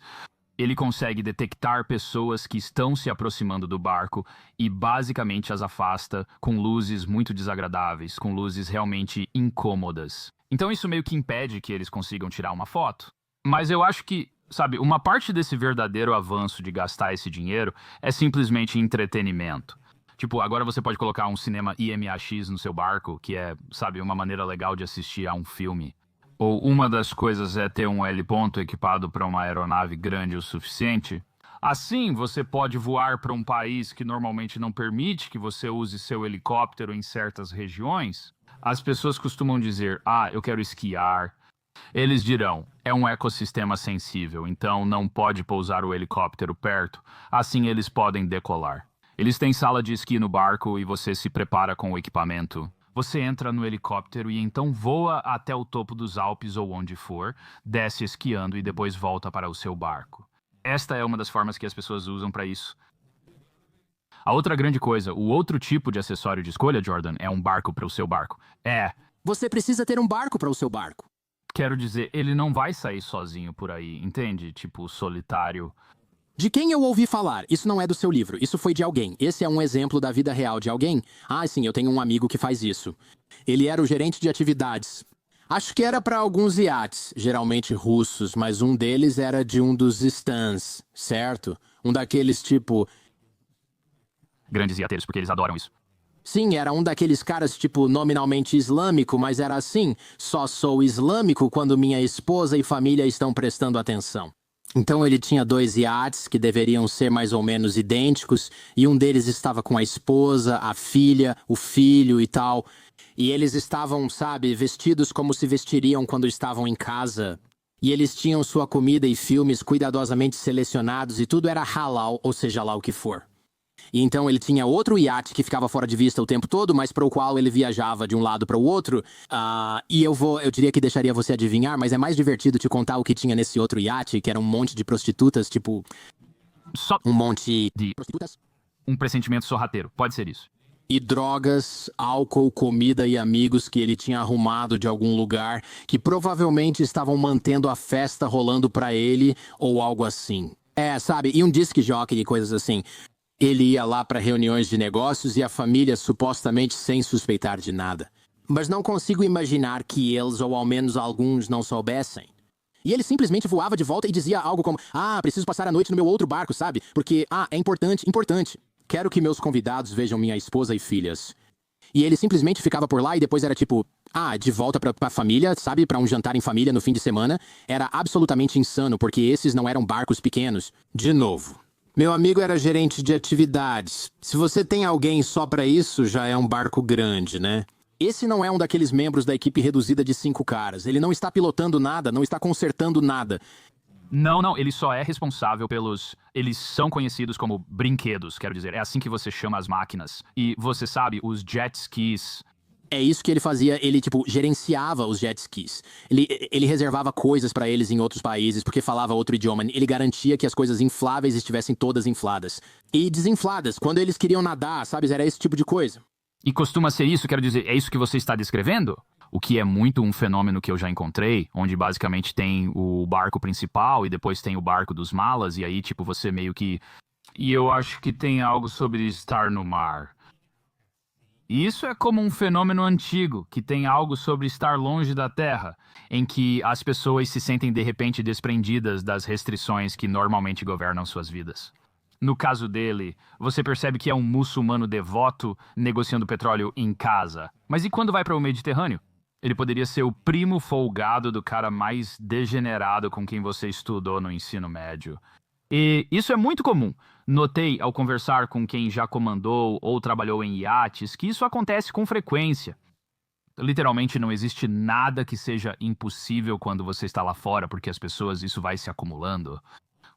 Ele consegue detectar pessoas que estão se aproximando do barco e basicamente as afasta com luzes muito desagradáveis, com luzes realmente incômodas. Então isso meio que impede que eles consigam tirar uma foto. Mas eu acho que, sabe, uma parte desse verdadeiro avanço de gastar esse dinheiro é simplesmente entretenimento. Tipo, agora você pode colocar um cinema IMAX no seu barco, que é, sabe, uma maneira legal de assistir a um filme. Ou uma das coisas é ter um heliponto equipado para uma aeronave grande o suficiente. Assim, você pode voar para um país que normalmente não permite que você use seu helicóptero em certas regiões. As pessoas costumam dizer, eu quero esquiar. Eles dirão, é um ecossistema sensível, então não pode pousar o helicóptero perto. Assim eles podem decolar. Eles têm sala de esqui no barco e você se prepara com o equipamento. Você entra no helicóptero e então voa até o topo dos Alpes ou onde for, desce esquiando e depois volta para o seu barco. Esta é uma das formas que as pessoas usam para isso. A outra grande coisa, o outro tipo de acessório de escolha, Jordan, é um barco para o seu barco. Você precisa ter um barco para o seu barco. Quero dizer, ele não vai sair sozinho por aí, entende? Tipo, solitário. De quem eu ouvi falar? Isso não é do seu livro, isso foi de alguém. Esse é um exemplo da vida real de alguém? Sim, eu tenho um amigo que faz isso. Ele era o gerente de atividades. Acho que era para alguns iates, geralmente russos, mas um deles era de um dos stands, certo? Um daqueles tipo... Grandes iateiros, porque eles adoram isso. Sim, era um daqueles caras tipo nominalmente islâmico, mas era assim, só sou islâmico quando minha esposa e família estão prestando atenção. Então ele tinha 2 iates que deveriam ser mais ou menos idênticos, e um deles estava com a esposa, a filha, o filho e tal. E eles estavam, sabe, vestidos como se vestiriam quando estavam em casa. E eles tinham sua comida e filmes cuidadosamente selecionados e tudo era halal, ou seja lá o que for. E então ele tinha outro iate que ficava fora de vista o tempo todo, mas para o qual ele viajava de um lado para o outro. E eu diria que deixaria você adivinhar, mas é mais divertido te contar o que tinha nesse outro iate, que era um monte de prostitutas, tipo... Só um monte de prostitutas. um pressentimento sorrateiro, pode ser isso. E drogas, álcool, comida e amigos que ele tinha arrumado de algum lugar, que provavelmente estavam mantendo a festa rolando para ele, ou algo assim. Sabe, e um disc jockey e coisas assim. Ele ia lá para reuniões de negócios e a família supostamente sem suspeitar de nada. Mas não consigo imaginar que eles, ou ao menos alguns, não soubessem. E ele simplesmente voava de volta e dizia algo como: preciso passar a noite no meu outro barco, sabe? Porque, é importante, importante. Quero que meus convidados vejam minha esposa e filhas. E ele simplesmente ficava por lá e depois era tipo, de volta pra família, sabe? Pra um jantar em família no fim de semana. Era absolutamente insano, porque esses não eram barcos pequenos. De novo. Meu amigo era gerente de atividades. Se você tem alguém só pra isso, já é um barco grande, né? Esse não é um daqueles membros da equipe reduzida de 5 caras. Ele não está pilotando nada, não está consertando nada. Não, ele só é responsável pelos... Eles são conhecidos como brinquedos, quero dizer. É assim que você chama as máquinas. E você sabe, os jet skis... É isso que ele fazia, ele, gerenciava os jet skis. Ele reservava coisas pra eles em outros países, porque falava outro idioma. Ele garantia que as coisas infláveis estivessem todas infladas. E desinfladas, quando eles queriam nadar, sabe? Era esse tipo de coisa. E costuma ser isso, quero dizer, é isso que você está descrevendo? O que é muito um fenômeno que eu já encontrei, onde basicamente tem o barco principal e depois tem o barco dos malas, e aí, você meio que... E eu acho que tem algo sobre estar no mar. E isso é como um fenômeno antigo, que tem algo sobre estar longe da Terra, em que as pessoas se sentem de repente desprendidas das restrições que normalmente governam suas vidas. No caso dele, você percebe que é um muçulmano devoto negociando petróleo em casa. Mas e quando vai para o Mediterrâneo? Ele poderia ser o primo folgado do cara mais degenerado com quem você estudou no ensino médio. E isso é muito comum. Notei, ao conversar com quem já comandou ou trabalhou em iates, que isso acontece com frequência. Literalmente não existe nada que seja impossível quando você está lá fora, porque isso vai se acumulando.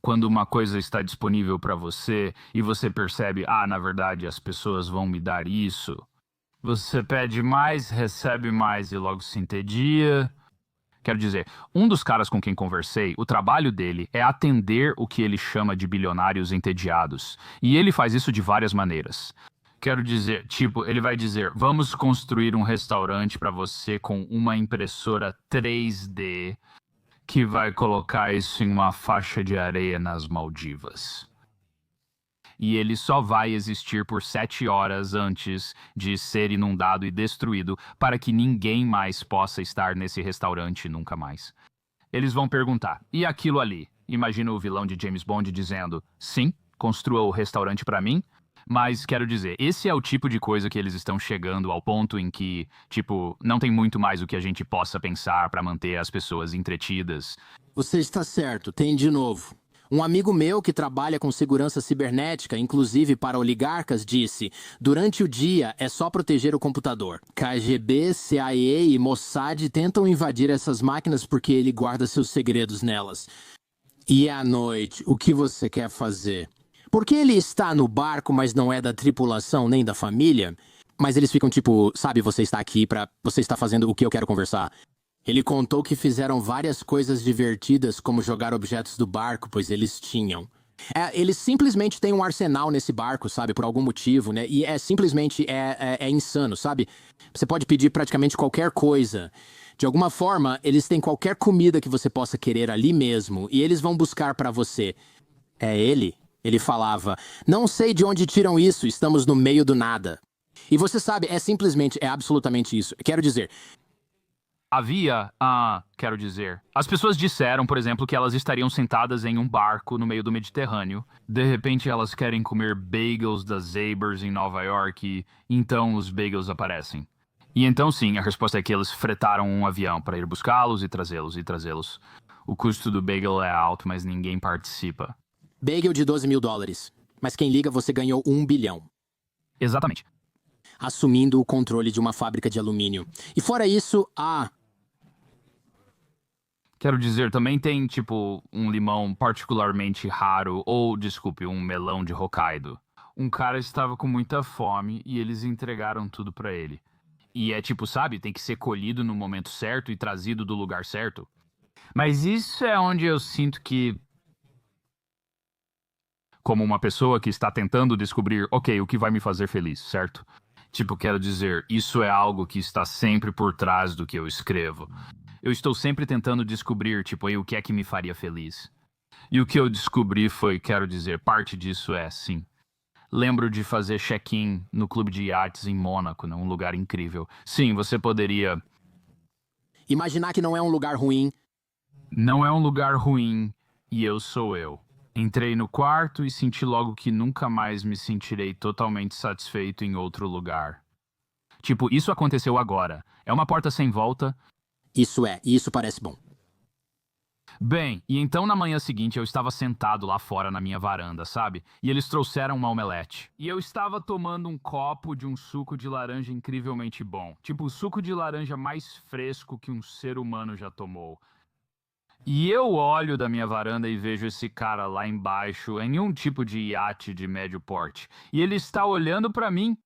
Quando uma coisa está disponível para você e você percebe, na verdade as pessoas vão me dar isso. Você pede mais, recebe mais e logo se entedia. Quero dizer, um dos caras com quem conversei, o trabalho dele é atender o que ele chama de bilionários entediados. E ele faz isso de várias maneiras. Quero dizer, tipo, ele vai dizer, vamos construir um restaurante para você com uma impressora 3D que vai colocar isso em uma faixa de areia nas Maldivas. E ele só vai existir por 7 horas antes de ser inundado e destruído para que ninguém mais possa estar nesse restaurante nunca mais. Eles vão perguntar, e aquilo ali? Imagina o vilão de James Bond dizendo, sim, construa o restaurante para mim, mas quero dizer, esse é o tipo de coisa que eles estão chegando ao ponto em que, tipo, não tem muito mais o que a gente possa pensar para manter as pessoas entretidas. Você está certo, tem de novo. Um amigo meu que trabalha com segurança cibernética, inclusive para oligarcas, disse: durante o dia é só proteger o computador. KGB, CIA e Mossad tentam invadir essas máquinas porque ele guarda seus segredos nelas. E à noite, o que você quer fazer? Porque ele está no barco, mas não é da tripulação nem da família? Mas eles ficam tipo, sabe, você está aqui você está fazendo o que eu quero conversar. Ele contou que fizeram várias coisas divertidas, como jogar objetos do barco, pois eles tinham. Eles simplesmente têm um arsenal nesse barco, sabe, por algum motivo, né? E simplesmente insano, sabe? Você pode pedir praticamente qualquer coisa. De alguma forma, eles têm qualquer comida que você possa querer ali mesmo, e eles vão buscar pra você. É ele? Ele falava, não sei de onde tiram isso, estamos no meio do nada. E você sabe, é absolutamente isso. Quero dizer... As pessoas disseram, por exemplo, que elas estariam sentadas em um barco no meio do Mediterrâneo. De repente, elas querem comer bagels das Zabers em Nova York e então os bagels aparecem. E então, sim, a resposta é que eles fretaram um avião para ir buscá-los e trazê-los. O custo do bagel é alto, mas ninguém participa. Bagel de $12 mil. Mas quem liga, você ganhou 1 bilhão. Exatamente. Assumindo o controle de uma fábrica de alumínio. E fora isso, Quero dizer, também tem, tipo, um limão particularmente raro, ou, desculpe, um melão de Hokkaido. Um cara estava com muita fome e eles entregaram tudo pra ele. E é tipo, sabe, tem que ser colhido no momento certo e trazido do lugar certo. Mas isso é onde eu sinto que... Como uma pessoa que está tentando descobrir, ok, o que vai me fazer feliz, certo? Tipo, quero dizer, isso é algo que está sempre por trás do que eu escrevo. Eu estou sempre tentando descobrir, tipo, o que é que me faria feliz. E o que eu descobri foi, quero dizer, parte disso é, sim. Lembro de fazer check-in no clube de iates em Mônaco, né? Um lugar incrível. Sim, você poderia... Imaginar que não é um lugar ruim. Não é um lugar ruim, e eu sou eu. Entrei no quarto e senti logo que nunca mais me sentirei totalmente satisfeito em outro lugar. Tipo, isso aconteceu agora. É uma porta sem volta... Isso parece bom. Bem, e então na manhã seguinte eu estava sentado lá fora na minha varanda, sabe? E eles trouxeram uma omelete. E eu estava tomando um copo de um suco de laranja incrivelmente bom. Tipo, o suco de laranja mais fresco que um ser humano já tomou. E eu olho da minha varanda e vejo esse cara lá embaixo em um tipo de iate de médio porte. E ele está olhando para mim.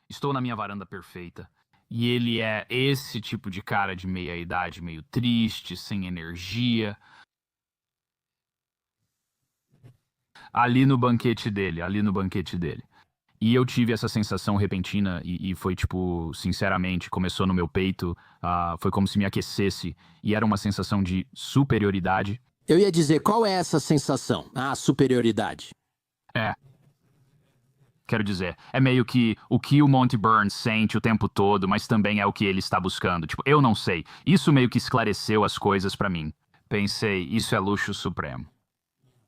Estou na minha varanda perfeita. E ele é esse tipo de cara de meia-idade, meio triste, sem energia. Ali no banquete dele. E eu tive essa sensação repentina e foi tipo, sinceramente, começou no meu peito, foi como se me aquecesse. E era uma sensação de superioridade. Eu ia dizer, qual é essa sensação? Superioridade. Quero dizer, é meio que o Monty Burns sente o tempo todo, mas também é o que ele está buscando. Tipo, eu não sei. Isso meio que esclareceu as coisas pra mim. Pensei, isso é luxo supremo.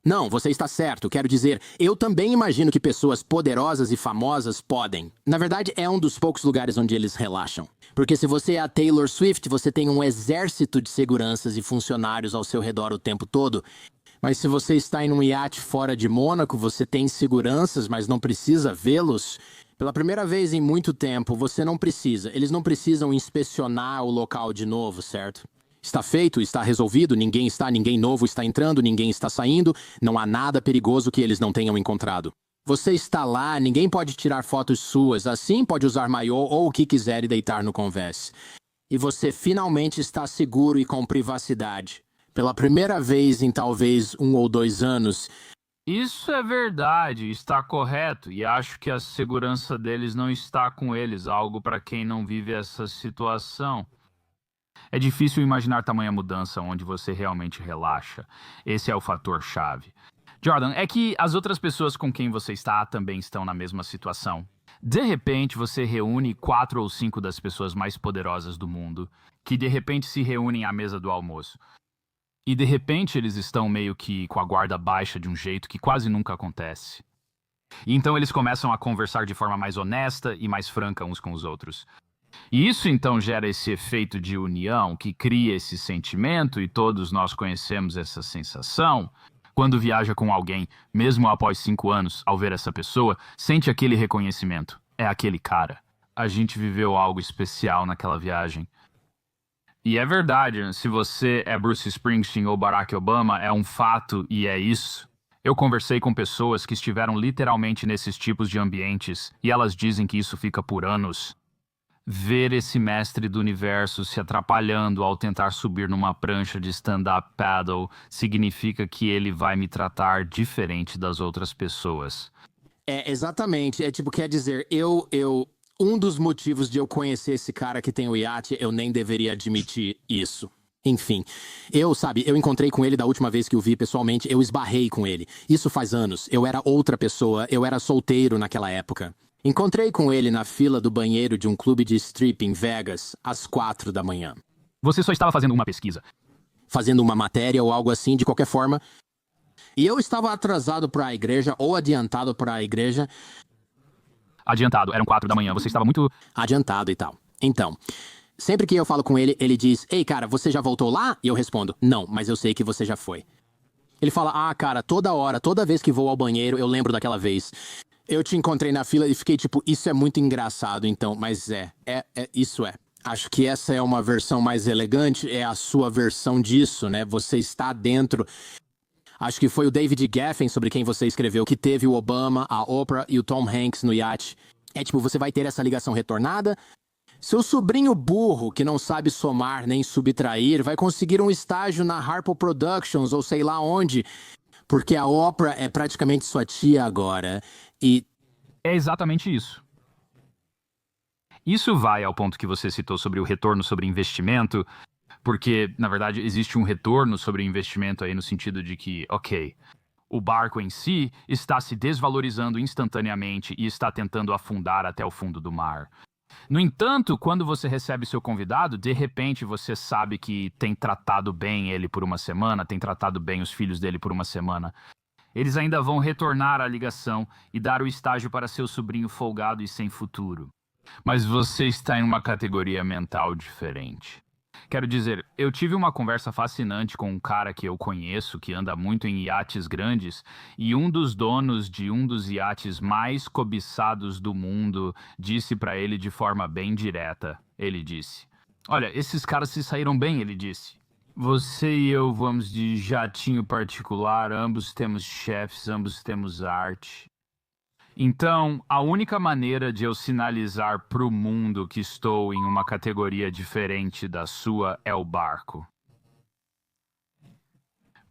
Não, você está certo. Quero dizer, eu também imagino que pessoas poderosas e famosas podem. Na verdade, é um dos poucos lugares onde eles relaxam. Porque se você é a Taylor Swift, você tem um exército de seguranças e funcionários ao seu redor o tempo todo. Mas se você está em um iate fora de Mônaco, você tem seguranças, mas não precisa vê-los. Pela primeira vez em muito tempo, você não precisa. Eles não precisam inspecionar o local de novo, certo? Está feito, está resolvido, ninguém novo está entrando, ninguém está saindo, não há nada perigoso que eles não tenham encontrado. Você está lá, ninguém pode tirar fotos suas, assim pode usar maiô ou o que quiser e deitar no convés. E você finalmente está seguro e com privacidade. Pela primeira vez em talvez 1 ou 2 anos. Isso é verdade, está correto, e acho que a segurança deles não está com eles, algo para quem não vive essa situação. É difícil imaginar tamanha mudança onde você realmente relaxa. Esse é o fator chave. Jordan, é que as outras pessoas com quem você está também estão na mesma situação. De repente, você reúne 4 ou 5 das pessoas mais poderosas do mundo, que de repente se reúnem à mesa do almoço. E de repente eles estão meio que com a guarda baixa de um jeito que quase nunca acontece. E então eles começam a conversar de forma mais honesta e mais franca uns com os outros. E isso então gera esse efeito de união que cria esse sentimento, e todos nós conhecemos essa sensação. Quando viaja com alguém, mesmo após 5 anos, ao ver essa pessoa, sente aquele reconhecimento. É aquele cara. A gente viveu algo especial naquela viagem. E é verdade, se você é Bruce Springsteen ou Barack Obama, é um fato e é isso. Eu conversei com pessoas que estiveram literalmente nesses tipos de ambientes e elas dizem que isso fica por anos. Ver esse mestre do universo se atrapalhando ao tentar subir numa prancha de stand-up paddle significa que ele vai me tratar diferente das outras pessoas. É, exatamente. É tipo, quer dizer, um dos motivos de eu conhecer esse cara que tem o iate, eu nem deveria admitir isso. Enfim, eu encontrei com ele da última vez que o vi pessoalmente, eu esbarrei com ele. Isso faz anos, eu era outra pessoa, eu era solteiro naquela época. Encontrei com ele na fila do banheiro de um clube de strip em Vegas, às 4 da manhã. Você só estava fazendo uma pesquisa. Fazendo uma matéria ou algo assim, de qualquer forma. E eu estava atrasado para a igreja, ou adiantado para a igreja. Adiantado, eram 4 da manhã, você estava muito... Adiantado e tal. Então, sempre que eu falo com ele, ele diz, ei cara, você já voltou lá? E eu respondo, não, mas eu sei que você já foi. Ele fala, ah cara, toda hora, toda vez que vou ao banheiro, eu lembro daquela vez. Eu te encontrei na fila e fiquei tipo, isso é muito engraçado, então, mas isso é. Acho que essa é uma versão mais elegante, é a sua versão disso, né? Você está dentro. Acho que foi o David Geffen, sobre quem você escreveu, que teve o Obama, a Oprah e o Tom Hanks no iate. É tipo, você vai ter essa ligação retornada. Seu sobrinho burro, que não sabe somar nem subtrair, vai conseguir um estágio na Harpo Productions ou sei lá onde, porque a Oprah é praticamente sua tia agora. E É exatamente isso. Isso vai ao ponto que você citou sobre o retorno sobre investimento, porque, na verdade, existe um retorno sobre investimento aí no sentido de que, ok, o barco em si está se desvalorizando instantaneamente e está tentando afundar até o fundo do mar. No entanto, quando você recebe seu convidado, de repente você sabe que tem tratado bem ele por uma semana, tem tratado bem os filhos dele por uma semana. Eles ainda vão retornar à ligação e dar o estágio para seu sobrinho folgado e sem futuro. Mas você está em uma categoria mental diferente. Quero dizer, eu tive uma conversa fascinante com um cara que eu conheço, que anda muito em iates grandes, e um dos donos de um dos iates mais cobiçados do mundo disse para ele de forma bem direta. Ele disse, olha, esses caras se saíram bem, ele disse. Você e eu vamos de jatinho particular, ambos temos chefes, ambos temos arte. Então, a única maneira de eu sinalizar pro mundo que estou em uma categoria diferente da sua é o barco.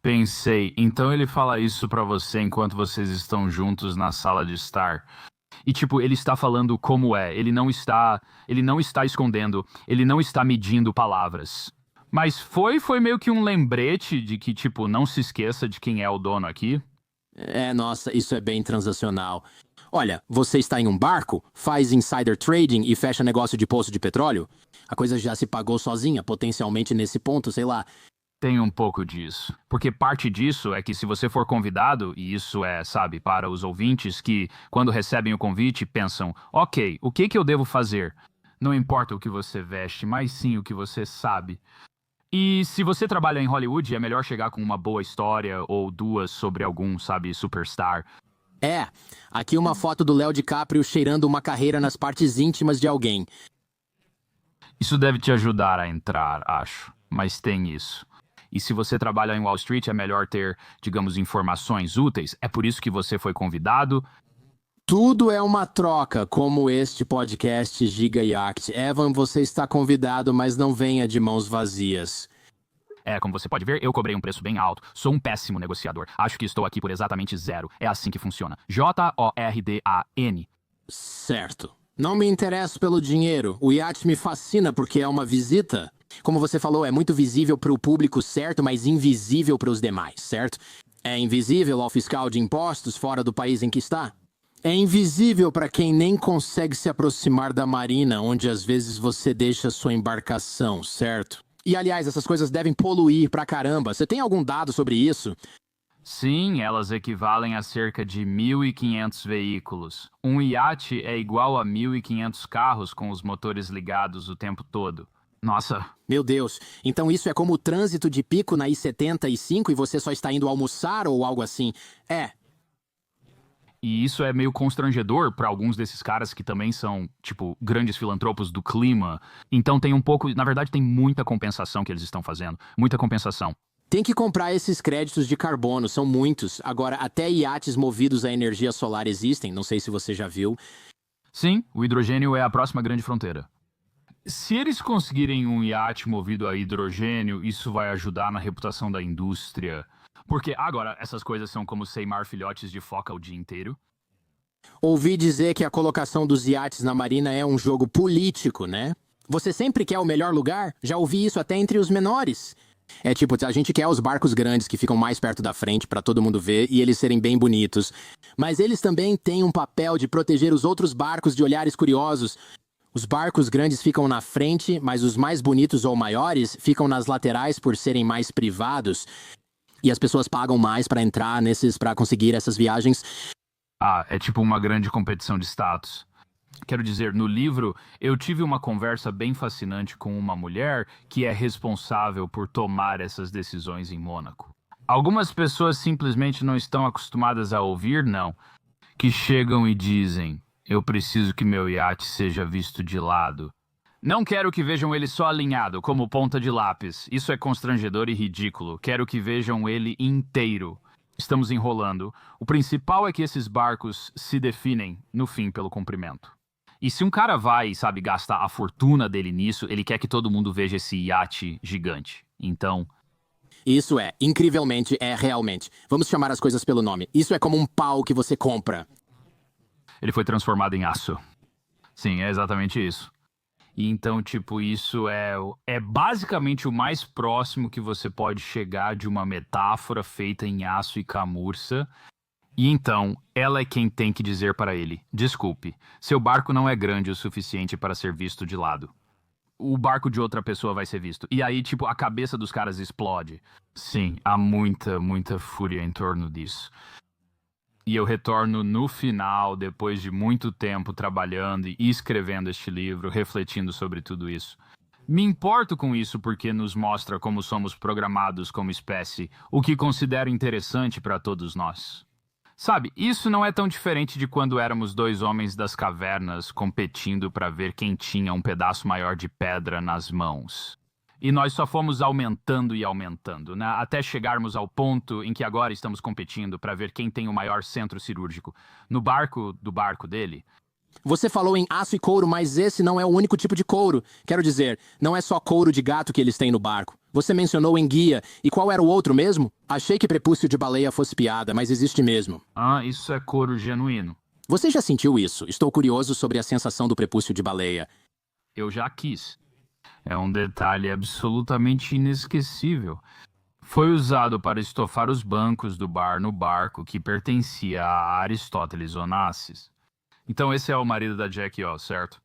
Pensei, então ele fala isso pra você enquanto vocês estão juntos na sala de estar. E tipo, ele está falando como é, ele não está escondendo, ele não está medindo palavras. Mas foi meio que um lembrete de que, tipo, não se esqueça de quem é o dono aqui. nossa, isso é bem transacional. Olha, você está em um barco, faz insider trading e fecha negócio de poço de petróleo? A coisa já se pagou sozinha, potencialmente nesse ponto, sei lá. Tem um pouco disso. Porque parte disso é que se você for convidado, e isso é, sabe, para os ouvintes que, quando recebem o convite, pensam, ok, o que eu devo fazer? Não importa o que você veste, mas sim o que você sabe. E se você trabalha em Hollywood, é melhor chegar com uma boa história ou 2 sobre algum, sabe, superstar. Aqui uma foto do Léo DiCaprio cheirando uma carreira nas partes íntimas de alguém. Isso deve te ajudar a entrar, acho. Mas tem isso. E se você trabalha em Wall Street, é melhor ter, digamos, informações úteis. É por isso que você foi convidado. Tudo é uma troca, como este podcast Giga Yacht. Evan, você está convidado, mas não venha de mãos vazias. Como você pode ver, eu cobrei um preço bem alto. Sou um péssimo negociador. Acho que estou aqui por exatamente zero. É assim que funciona. Jordan. Certo. Não me interesso pelo dinheiro. O iate me fascina porque é uma visita. Como você falou, é muito visível para o público certo, mas invisível para os demais, certo? É invisível ao fiscal de impostos fora do país em que está. É invisível para quem nem consegue se aproximar da marina, onde às vezes você deixa sua embarcação, certo? E aliás, essas coisas devem poluir pra caramba. Você tem algum dado sobre isso? Sim, elas equivalem a cerca de 1.500 veículos. Um iate é igual a 1.500 carros com os motores ligados o tempo todo. Nossa, Meu Deus, então isso é como o trânsito de pico na I-75 e você só está indo almoçar ou algo assim? e isso é meio constrangedor para alguns desses caras que também são, tipo, grandes filantropos do clima. Então tem um pouco, na verdade tem muita compensação que eles estão fazendo. Muita compensação. Tem que comprar esses créditos de carbono, são muitos. Agora, até iates movidos a energia solar existem, não sei se você já viu. Sim, o hidrogênio é a próxima grande fronteira. Se eles conseguirem um iate movido a hidrogênio, isso vai ajudar na reputação da indústria. Porque agora essas coisas são como seimar filhotes de foca o dia inteiro. Ouvi dizer que a colocação dos iates na marina é um jogo político, né? Você sempre quer o melhor lugar? Já ouvi isso até entre os menores. É tipo, a gente quer os barcos grandes que ficam mais perto da frente pra todo mundo ver e eles serem bem bonitos. Mas eles também têm um papel de proteger os outros barcos de olhares curiosos. Os barcos grandes ficam na frente, mas os mais bonitos ou maiores ficam nas laterais por serem mais privados. E as pessoas pagam mais pra entrar nesses, pra conseguir essas viagens. É tipo uma grande competição de status. Quero dizer, no livro, eu tive uma conversa bem fascinante com uma mulher que é responsável por tomar essas decisões em Mônaco. Algumas pessoas simplesmente não estão acostumadas a ouvir, não. Que chegam e dizem, eu preciso que meu iate seja visto de lado. Não quero que vejam ele só alinhado, como ponta de lápis. Isso é constrangedor e ridículo. Quero que vejam ele inteiro. Estamos enrolando. O principal é que esses barcos se definem, no fim, pelo comprimento. E se um cara vai, sabe, gastar a fortuna dele nisso, ele quer que todo mundo veja esse iate gigante. Então, Isso é, incrivelmente, é realmente. Vamos chamar as coisas pelo nome. Isso é como um pau que você compra. ele foi transformado em aço. Sim, é exatamente isso. E então, tipo, isso é basicamente o mais próximo que você pode chegar de uma metáfora feita em aço e camurça. E então, ela é quem tem que dizer para ele, desculpe, seu barco não é grande o suficiente para ser visto de lado. O barco de outra pessoa vai ser visto. E aí, tipo, a cabeça dos caras explode. Sim, há muita fúria em torno disso. E eu retorno no final, depois de muito tempo trabalhando e escrevendo este livro, refletindo sobre tudo isso. Me importo com isso porque nos mostra como somos programados como espécie, o que considero interessante para todos nós. Sabe, isso não é tão diferente de quando éramos dois homens das cavernas competindo para ver quem tinha um pedaço maior de pedra nas mãos. E nós só fomos aumentando e aumentando, né? Até chegarmos ao ponto em que agora estamos competindo para ver quem tem o maior centro cirúrgico. No barco do barco dele. Você falou em aço e couro, mas esse não é o único tipo de couro. Quero dizer, não é só couro de gato que eles têm no barco. Você mencionou enguia. E qual era o outro mesmo? Achei que prepúcio de baleia fosse piada, mas existe mesmo. Isso é couro genuíno. Você já sentiu isso? Estou curioso sobre a sensação do prepúcio de baleia. Eu já quis. É um detalhe absolutamente inesquecível. Foi usado para estofar os bancos do bar no barco que pertencia a Aristóteles Onassis. Então esse é o marido da Jackie O, certo?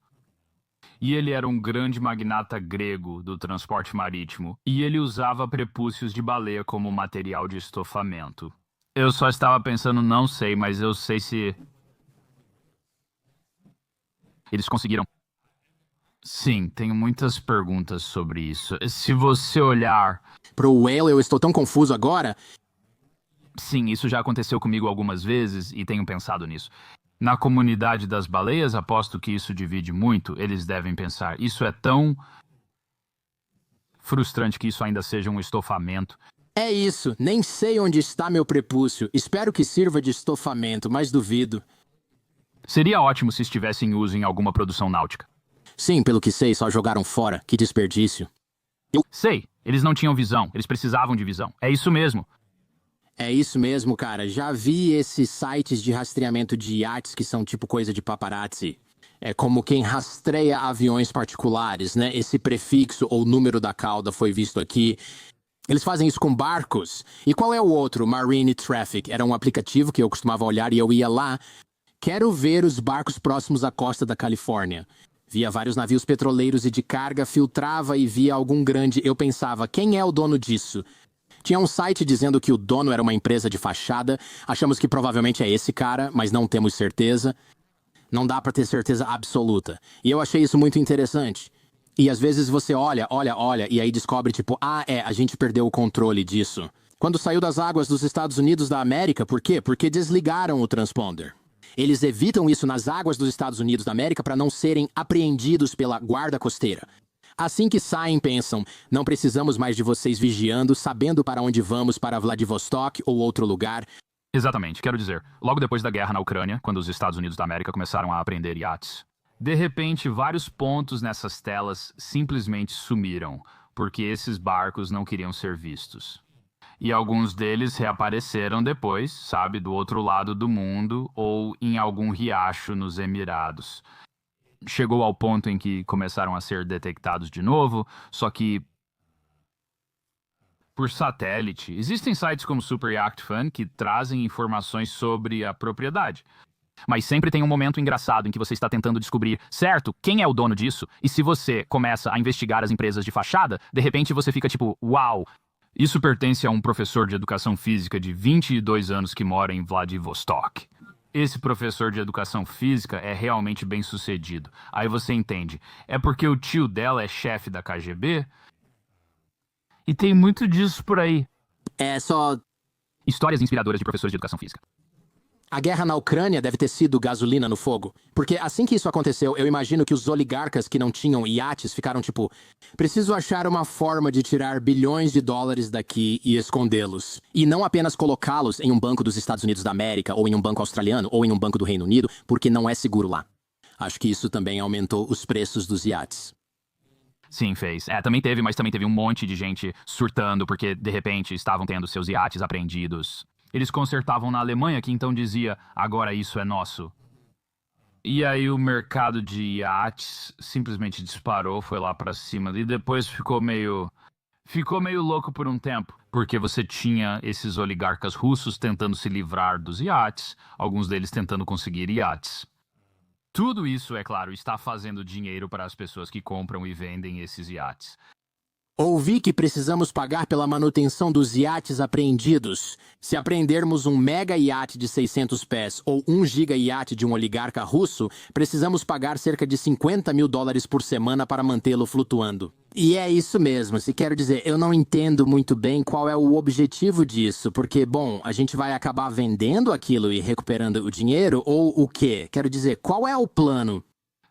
E ele era um grande magnata grego do transporte marítimo, e ele usava prepúcios de baleia como material de estofamento. Eu só estava pensando, não sei, mas eu sei se... Eles conseguiram. Sim, tenho muitas perguntas sobre isso. Se você olhar... Pro whale eu estou tão confuso agora. Sim, isso já aconteceu comigo algumas vezes e tenho pensado nisso. Na comunidade das baleias, aposto que isso divide muito. Eles devem pensar, isso é tão frustrante que isso ainda seja um estofamento. É isso, nem sei onde está meu prepúcio. Espero que sirva de estofamento, mas duvido. Seria ótimo se estivesse em uso em alguma produção náutica. Sim, pelo que sei, só jogaram fora. Que desperdício. Sei, eles não tinham visão, eles precisavam de visão. É isso mesmo. É isso mesmo, cara. Já vi esses sites de rastreamento de iates que são tipo coisa de paparazzi. É como quem rastreia aviões particulares, né? Esse prefixo ou número da cauda foi visto aqui. Eles fazem isso com barcos. E qual é o outro? Marine Traffic. Era um aplicativo que eu costumava olhar e eu ia lá. Quero ver os barcos próximos à costa da Califórnia. Via vários navios petroleiros e de carga, filtrava e via algum grande. Eu pensava, quem é o dono disso? Tinha um site dizendo que o dono era uma empresa de fachada. Achamos que provavelmente é esse cara, mas não temos certeza. Não dá pra ter certeza absoluta. E eu achei isso muito interessante. E às vezes você olha, e aí descobre tipo, a gente perdeu o controle disso. Quando saiu das águas dos Estados Unidos da América, por quê? Porque desligaram o transponder. Eles evitam isso nas águas dos Estados Unidos da América para não serem apreendidos pela guarda costeira. Assim que saem, pensam, não precisamos mais de vocês vigiando, sabendo para onde vamos, para Vladivostok ou outro lugar. Exatamente, quero dizer, logo depois da guerra na Ucrânia, quando os Estados Unidos da América começaram a apreender iates, de repente vários pontos nessas telas simplesmente sumiram, porque esses barcos não queriam ser vistos. E alguns deles reapareceram depois, sabe, do outro lado do mundo ou em algum riacho nos Emirados. Chegou ao ponto em que começaram a ser detectados de novo, só que por satélite. Existem sites como Super Yacht Fun que trazem informações sobre a propriedade. Mas sempre tem um momento engraçado em que você está tentando descobrir, certo, quem é o dono disso? E se você começa a investigar as empresas de fachada, de repente você fica tipo, uau! Isso pertence a um professor de educação física de 22 anos que mora em Vladivostok. Esse professor de educação física é realmente bem sucedido. Aí você entende, é porque o tio dela é chefe da KGB? E tem muito disso por aí. É só... Histórias inspiradoras de professores de educação física. A guerra na Ucrânia deve ter sido gasolina no fogo. Porque assim que isso aconteceu, eu imagino que os oligarcas que não tinham iates ficaram tipo... Preciso achar uma forma de tirar bilhões de dólares daqui e escondê-los. E não apenas colocá-los em um banco dos Estados Unidos da América, ou em um banco australiano, ou em um banco do Reino Unido, porque não é seguro lá. Acho que isso também aumentou os preços dos iates. Sim, fez. Também teve, mas também teve um monte de gente surtando porque, de repente, estavam tendo seus iates apreendidos. Eles consertavam na Alemanha, que então dizia, agora isso é nosso. E aí o mercado de iates simplesmente disparou, foi lá pra cima. E depois ficou meio louco por um tempo. Porque você tinha esses oligarcas russos tentando se livrar dos iates, alguns deles tentando conseguir iates. Tudo isso, é claro, está fazendo dinheiro para as pessoas que compram e vendem esses iates. Ouvi que precisamos pagar pela manutenção dos iates apreendidos. Se apreendermos um mega iate de 600 pés ou um giga iate de um oligarca russo, precisamos pagar cerca de $50 mil por semana para mantê-lo flutuando. E é isso mesmo, se quero dizer, eu não entendo muito bem qual é o objetivo disso, porque, bom, a gente vai acabar vendendo aquilo e recuperando o dinheiro, ou o quê? Quero dizer, qual é o plano?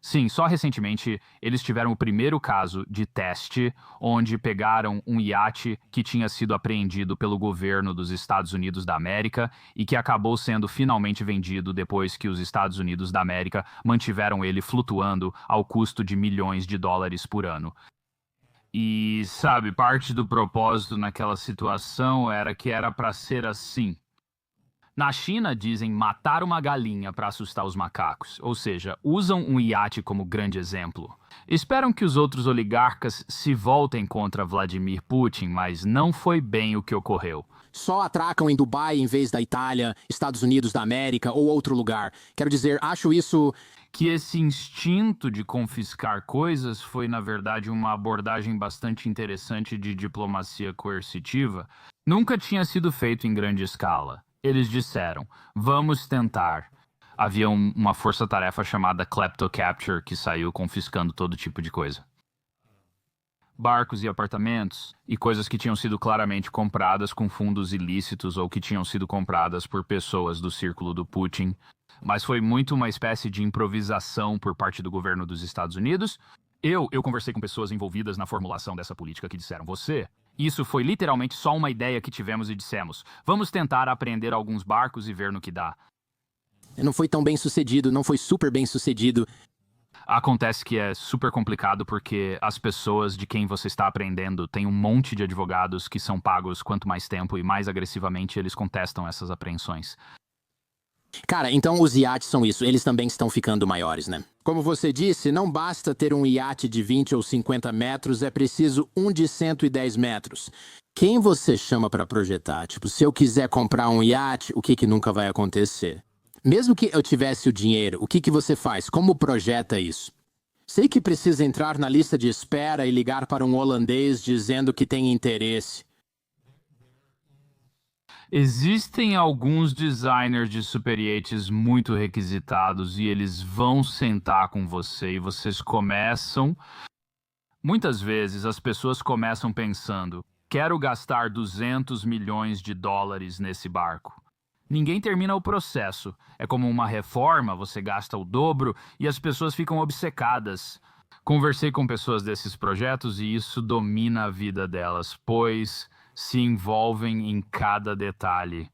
Sim, só recentemente eles tiveram o primeiro caso de teste onde pegaram um iate que tinha sido apreendido pelo governo dos Estados Unidos da América e que acabou sendo finalmente vendido depois que os Estados Unidos da América mantiveram ele flutuando ao custo de milhões de dólares por ano. E, sabe, parte do propósito naquela situação era que era para ser assim. Na China, dizem matar uma galinha para assustar os macacos, ou seja, usam um iate como grande exemplo. Esperam que os outros oligarcas se voltem contra Vladimir Putin, mas não foi bem o que ocorreu. Só atracam em Dubai em vez da Itália, Estados Unidos da América ou outro lugar. Quero dizer, acho isso... Que esse instinto de confiscar coisas foi, na verdade, uma abordagem bastante interessante de diplomacia coercitiva. Nunca tinha sido feito em grande escala. Eles disseram, vamos tentar. Havia uma força-tarefa chamada Kleptocapture que saiu confiscando todo tipo de coisa. Barcos e apartamentos, e coisas que tinham sido claramente compradas com fundos ilícitos ou que tinham sido compradas por pessoas do círculo do Putin. Mas foi muito uma espécie de improvisação por parte do governo dos Estados Unidos. Eu conversei com pessoas envolvidas na formulação dessa política que disseram, isso foi literalmente só uma ideia que tivemos e dissemos, vamos tentar apreender alguns barcos e ver no que dá. Não foi tão bem sucedido, não foi super bem sucedido. Acontece que é super complicado porque as pessoas de quem você está aprendendo têm um monte de advogados que são pagos quanto mais tempo e mais agressivamente eles contestam essas apreensões. Cara, então os iates são isso, eles também estão ficando maiores, né? Como você disse, não basta ter um iate de 20 ou 50 metros, é preciso um de 110 metros. Quem você chama para projetar? Tipo, se eu quiser comprar um iate, o que nunca vai acontecer? Mesmo que eu tivesse o dinheiro, o que você faz? Como projeta isso? Sei que precisa entrar na lista de espera e ligar para um holandês dizendo que tem interesse. Existem alguns designers de super yachts muito requisitados e eles vão sentar com você e vocês começam. Muitas vezes as pessoas começam pensando: quero gastar 200 milhões de dólares nesse barco. Ninguém termina o processo. É como uma reforma, você gasta o dobro e as pessoas ficam obcecadas. Conversei com pessoas desses projetos e isso domina a vida delas, pois se envolvem em cada detalhe.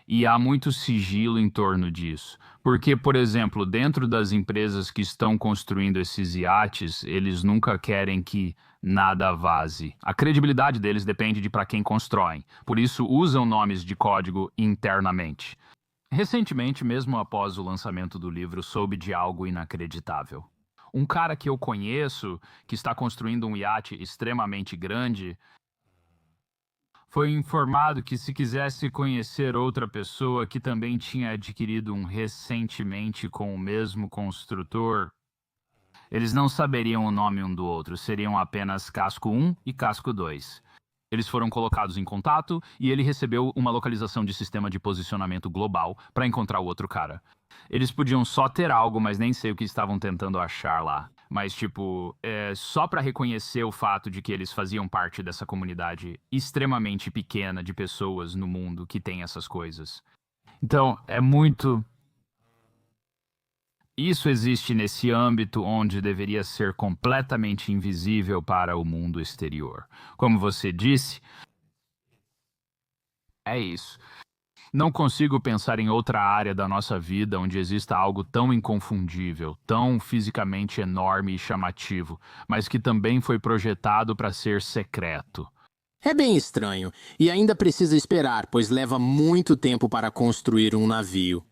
E há muito sigilo em torno disso. Porque, por exemplo, dentro das empresas que estão construindo esses iates, eles nunca querem que nada vaze. A credibilidade deles depende de para quem constroem. Por isso, usam nomes de código internamente. Recentemente, mesmo após o lançamento do livro, soube de algo inacreditável. Um cara que eu conheço, que está construindo um iate extremamente grande, foi informado que se quisesse conhecer outra pessoa que também tinha adquirido um recentemente com o mesmo construtor, eles não saberiam o nome um do outro, seriam apenas Casco 1 e Casco 2. Eles foram colocados em contato e ele recebeu uma localização de sistema de posicionamento global para encontrar o outro cara. Eles podiam só ter algo, mas nem sei o que estavam tentando achar lá. Mas, tipo, só para reconhecer o fato de que eles faziam parte dessa comunidade extremamente pequena de pessoas no mundo que tem essas coisas. Então, é muito. Isso existe nesse âmbito onde deveria ser completamente invisível para o mundo exterior. Como você disse, é isso. Não consigo pensar em outra área da nossa vida onde exista algo tão inconfundível, tão fisicamente enorme e chamativo, mas que também foi projetado para ser secreto. É bem estranho, e ainda precisa esperar, pois leva muito tempo para construir um navio.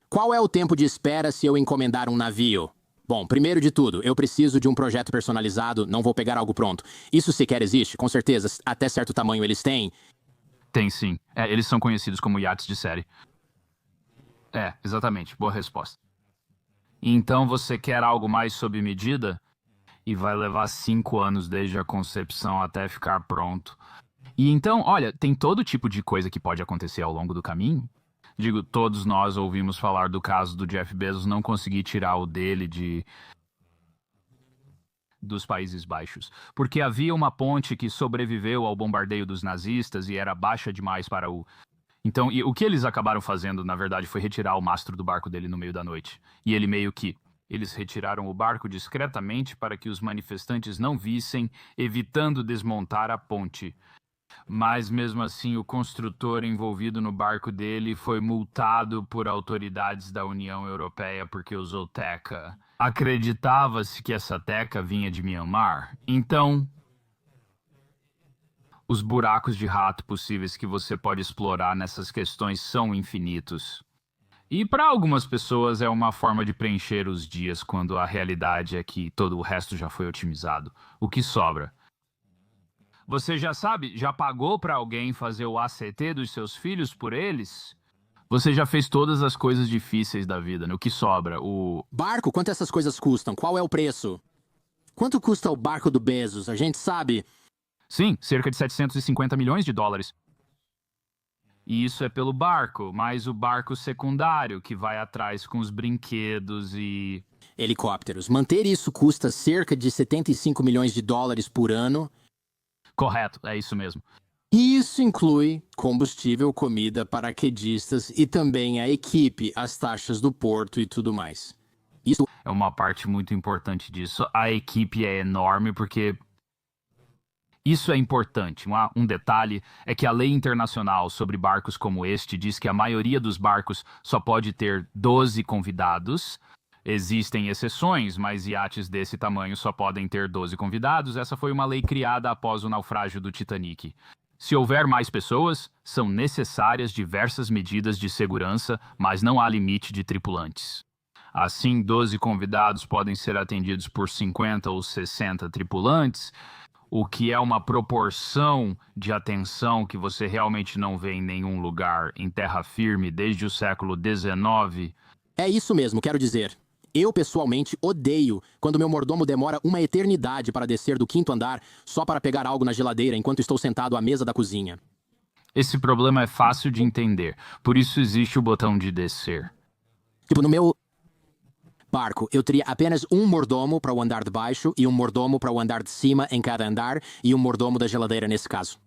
Qual é o tempo de espera se eu encomendar um navio? Bom, primeiro de tudo, eu preciso de um projeto personalizado, não vou pegar algo pronto. Isso sequer existe, com certeza, até certo tamanho eles têm. Tem sim. Eles são conhecidos como iates de série. Exatamente. Boa resposta. Então você quer algo mais sob medida? E vai levar 5 anos desde a concepção até ficar pronto. E então, olha, tem todo tipo de coisa que pode acontecer ao longo do caminho. Digo, todos nós ouvimos falar do caso do Jeff Bezos não conseguir tirar o dele dos Países Baixos, porque havia uma ponte que sobreviveu ao bombardeio dos nazistas e era baixa demais para o... Então, o que eles acabaram fazendo, na verdade, foi retirar o mastro do barco dele no meio da noite. E ele meio que... Eles retiraram o barco discretamente para que os manifestantes não vissem, evitando desmontar a ponte. Mas mesmo assim, o construtor envolvido no barco dele foi multado por autoridades da União Europeia porque usou teca. Acreditava-se que essa teca vinha de Myanmar. Então, os buracos de rato possíveis que você pode explorar nessas questões são infinitos. E para algumas pessoas é uma forma de preencher os dias quando a realidade é que todo o resto já foi otimizado. O que sobra? Você já sabe, já pagou para alguém fazer o ACT dos seus filhos por eles? Você já fez todas as coisas difíceis da vida, né? O que sobra? Barco? Quanto essas coisas custam? Qual é o preço? Quanto custa o barco do Bezos? A gente sabe. Sim, cerca de 750 milhões de dólares. E isso é pelo barco, mais o barco secundário que vai atrás com os brinquedos e... Helicópteros. Manter isso custa cerca de 75 milhões de dólares por ano. Correto, é isso mesmo. E isso inclui combustível, comida, paraquedistas e também a equipe, as taxas do porto e tudo mais. Isso é uma parte muito importante disso. A equipe é enorme porque... Isso é importante. Um detalhe é que a lei internacional sobre barcos como este diz que a maioria dos barcos só pode ter 12 convidados. Existem exceções, mas iates desse tamanho só podem ter 12 convidados. Essa foi uma lei criada após o naufrágio do Titanic. Se houver mais pessoas, são necessárias diversas medidas de segurança, mas não há limite de tripulantes. Assim, 12 convidados podem ser atendidos por 50 ou 60 tripulantes, o que é uma proporção de atenção que você realmente não vê em nenhum lugar em terra firme desde o século XIX. É isso mesmo, quero dizer. Eu, pessoalmente, odeio quando meu mordomo demora uma eternidade para descer do 5º andar só para pegar algo na geladeira enquanto estou sentado à mesa da cozinha. Esse problema é fácil de entender, por isso existe o botão de descer. Tipo, no meu barco, eu teria apenas um mordomo para o andar de baixo e um mordomo para o andar de cima em cada andar e um mordomo da geladeira nesse caso.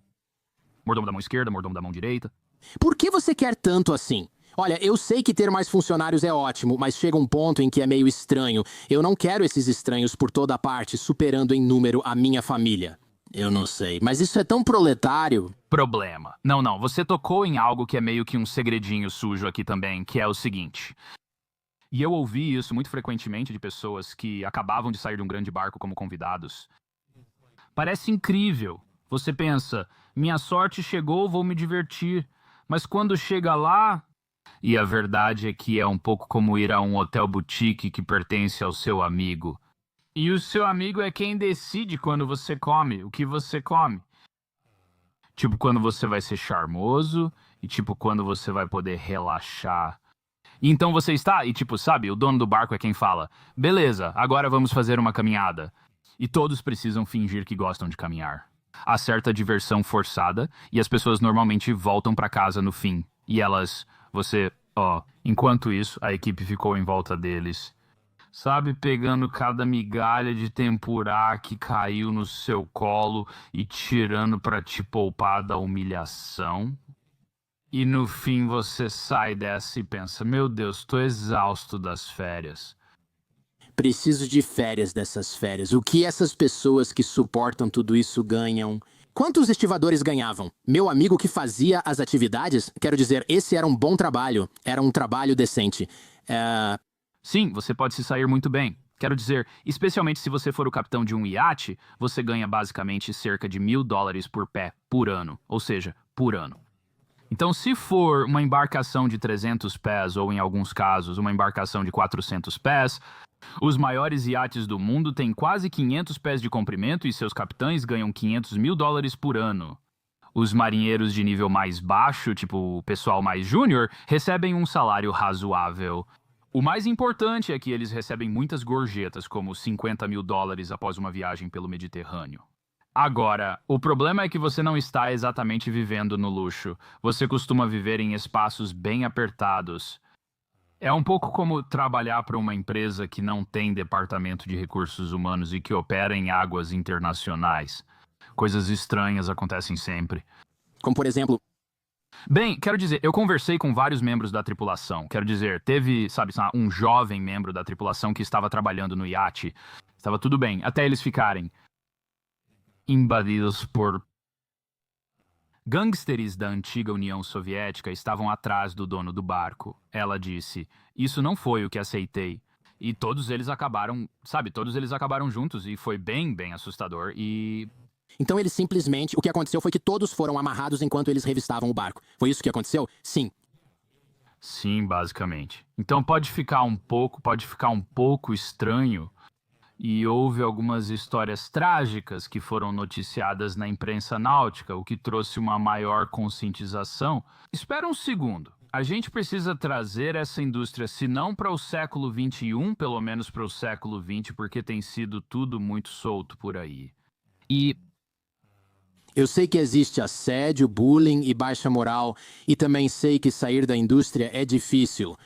Mordomo da mão esquerda, mordomo da mão direita. Por que você quer tanto assim? Olha, eu sei que ter mais funcionários é ótimo, mas chega um ponto em que é meio estranho. Eu não quero esses estranhos por toda parte, superando em número a minha família. Eu não sei, mas isso é tão proletário. Problema. Não, você tocou em algo que é meio que um segredinho sujo aqui também, que é o seguinte. E eu ouvi isso muito frequentemente de pessoas que acabavam de sair de um grande barco como convidados. Parece incrível. Você pensa, minha sorte chegou, vou me divertir. Mas quando chega lá... E a verdade é que é um pouco como ir a um hotel boutique que pertence ao seu amigo. E o seu amigo é quem decide quando você come, o que você come. Tipo, quando você vai ser charmoso e tipo, quando você vai poder relaxar. E então você está, e tipo, sabe, o dono do barco é quem fala, beleza, agora vamos fazer uma caminhada. E todos precisam fingir que gostam de caminhar. Há certa diversão forçada e as pessoas normalmente voltam para casa no fim. E elas... Enquanto isso, a equipe ficou em volta deles. Sabe, pegando cada migalha de tempurá que caiu no seu colo e tirando pra te poupar da humilhação. E no fim você sai dessa e pensa, meu Deus, tô exausto das férias. Preciso de férias dessas férias. O que essas pessoas que suportam tudo isso ganham? Quantos estivadores ganhavam? Meu amigo que fazia as atividades? Quero dizer, esse era um bom trabalho. Era um trabalho decente. Sim, você pode se sair muito bem. Quero dizer, especialmente se você for o capitão de um iate, você ganha basicamente cerca de $1.000 por pé por ano. Ou seja, por ano. Então, se for uma embarcação de 300 pés, ou em alguns casos, uma embarcação de 400 pés... Os maiores iates do mundo têm quase 500 pés de comprimento e seus capitães ganham $500 mil por ano. Os marinheiros de nível mais baixo, tipo o pessoal mais júnior, recebem um salário razoável. O mais importante é que eles recebem muitas gorjetas, como $50 mil após uma viagem pelo Mediterrâneo. Agora, o problema é que você não está exatamente vivendo no luxo. Você costuma viver em espaços bem apertados. É um pouco como trabalhar para uma empresa que não tem departamento de recursos humanos e que opera em águas internacionais. Coisas estranhas acontecem sempre. Como por exemplo... Bem, quero dizer, eu conversei com vários membros da tripulação. Quero dizer, teve, sabe, um jovem membro da tripulação que estava trabalhando no iate. Estava tudo bem, até eles ficarem invadidos por... Gangsters da antiga União Soviética estavam atrás do dono do barco. Ela disse, isso não foi o que aceitei. E todos eles acabaram, todos eles acabaram juntos e foi bem assustador e... Então eles simplesmente, o que aconteceu foi que todos foram amarrados enquanto eles revistavam o barco. Foi isso que aconteceu? Sim. Sim, basicamente. Então pode ficar um pouco estranho. E houve algumas histórias trágicas que foram noticiadas na imprensa náutica, o que trouxe uma maior conscientização. Espera um segundo. A gente precisa trazer essa indústria, se não para o século XXI, pelo menos para o século XX, porque tem sido tudo muito solto por aí. E... Eu sei que existe assédio, bullying e baixa moral, e também sei que sair da indústria é difícil.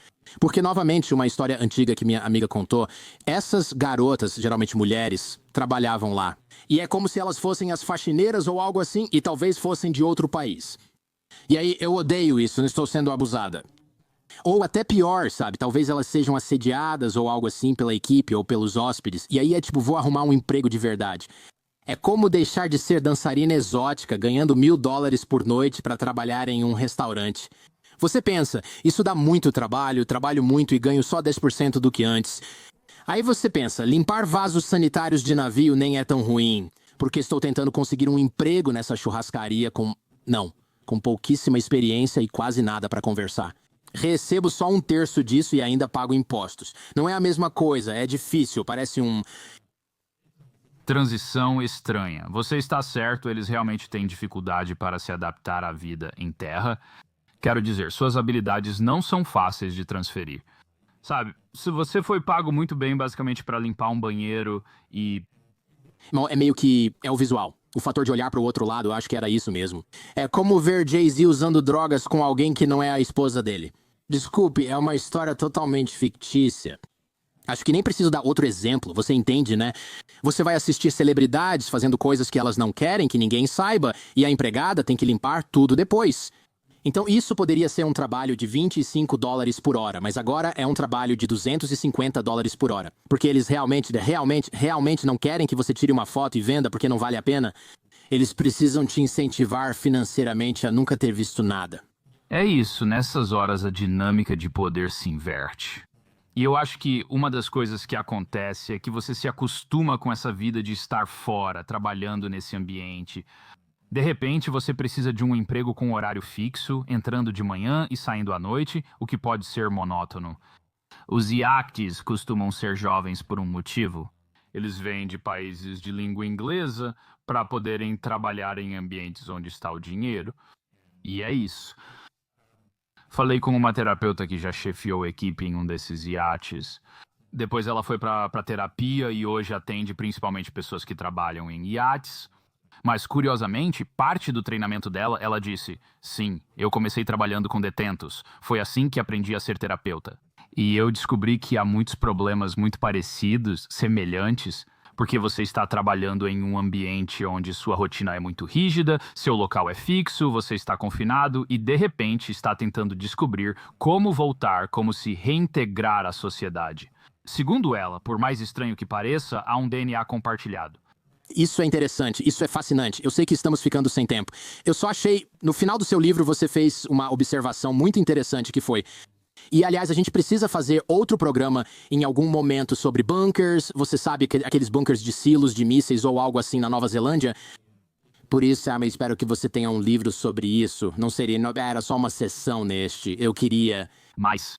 Porque, novamente, uma história antiga que minha amiga contou, essas garotas, geralmente mulheres, trabalhavam lá. E é como se elas fossem as faxineiras ou algo assim, e talvez fossem de outro país. E aí, eu odeio isso, não estou sendo abusada. Ou até pior, sabe? Talvez elas sejam assediadas ou algo assim pela equipe ou pelos hóspedes. E aí é tipo, vou arrumar um emprego de verdade. É como deixar de ser dançarina exótica ganhando $1.000 por noite para trabalhar em um restaurante. Você pensa, isso dá muito trabalho, trabalho muito e ganho só 10% do que antes. Aí você pensa, limpar vasos sanitários de navio nem é tão ruim, porque estou tentando conseguir um emprego nessa churrascaria com pouquíssima experiência e quase nada para conversar. Recebo só 1/3 disso e ainda pago impostos. Não é a mesma coisa, é difícil, parece um... Transição estranha. Você está certo, eles realmente têm dificuldade para se adaptar à vida em terra. Quero dizer, suas habilidades não são fáceis de transferir. Sabe, se você foi pago muito bem basicamente para limpar um banheiro e... Bom, é meio que... é o visual. O fator de olhar para o outro lado, eu acho que era isso mesmo. É como ver Jay-Z usando drogas com alguém que não é a esposa dele. Desculpe, é uma história totalmente fictícia. Acho que nem preciso dar outro exemplo, você entende, né? Você vai assistir celebridades fazendo coisas que elas não querem que ninguém saiba, e a empregada tem que limpar tudo depois. Então isso poderia ser um trabalho de $25 por hora, mas agora é um trabalho de $250 por hora. Porque eles realmente não querem que você tire uma foto e venda porque não vale a pena. Eles precisam te incentivar financeiramente a nunca ter visto nada. É isso, nessas horas a dinâmica de poder se inverte. E eu acho que uma das coisas que acontece é que você se acostuma com essa vida de estar fora, trabalhando nesse ambiente. De repente, você precisa de um emprego com horário fixo, entrando de manhã e saindo à noite, o que pode ser monótono. Os iates costumam ser jovens por um motivo. Eles vêm de países de língua inglesa para poderem trabalhar em ambientes onde está o dinheiro. E é isso. Falei com uma terapeuta que já chefiou a equipe em um desses iates. Depois ela foi para terapia e hoje atende principalmente pessoas que trabalham em iates. Mas, curiosamente, parte do treinamento dela, ela disse: sim, eu comecei trabalhando com detentos. Foi assim que aprendi a ser terapeuta. E eu descobri que há muitos problemas muito parecidos, semelhantes, porque você está trabalhando em um ambiente onde sua rotina é muito rígida, seu local é fixo, você está confinado e, de repente, está tentando descobrir como voltar, como se reintegrar à sociedade. Segundo ela, por mais estranho que pareça, há um DNA compartilhado. Isso é interessante, isso é fascinante. Eu sei que estamos ficando sem tempo. Eu só achei, no final do seu livro, você fez uma observação muito interessante que foi... E, aliás, a gente precisa fazer outro programa em algum momento sobre bunkers. Você sabe, aqueles bunkers de silos de mísseis ou algo assim na Nova Zelândia? Por isso, Sam, espero que você tenha um livro sobre isso. Não era só uma sessão neste. Eu queria... Mas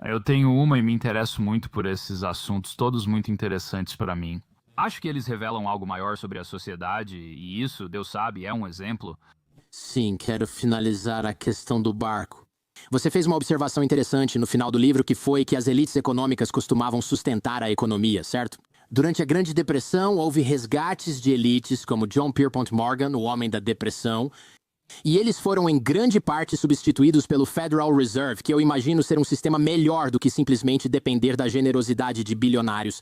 eu tenho uma e me interesso muito por esses assuntos, todos muito interessantes para mim. Acho que eles revelam algo maior sobre a sociedade, e isso, Deus sabe, é um exemplo. Sim, quero finalizar a questão do barco. Você fez uma observação interessante no final do livro que foi que as elites econômicas costumavam sustentar a economia, certo? Durante a Grande Depressão, houve resgates de elites como John Pierpont Morgan, o homem da depressão, e eles foram em grande parte substituídos pelo Federal Reserve, que eu imagino ser um sistema melhor do que simplesmente depender da generosidade de bilionários.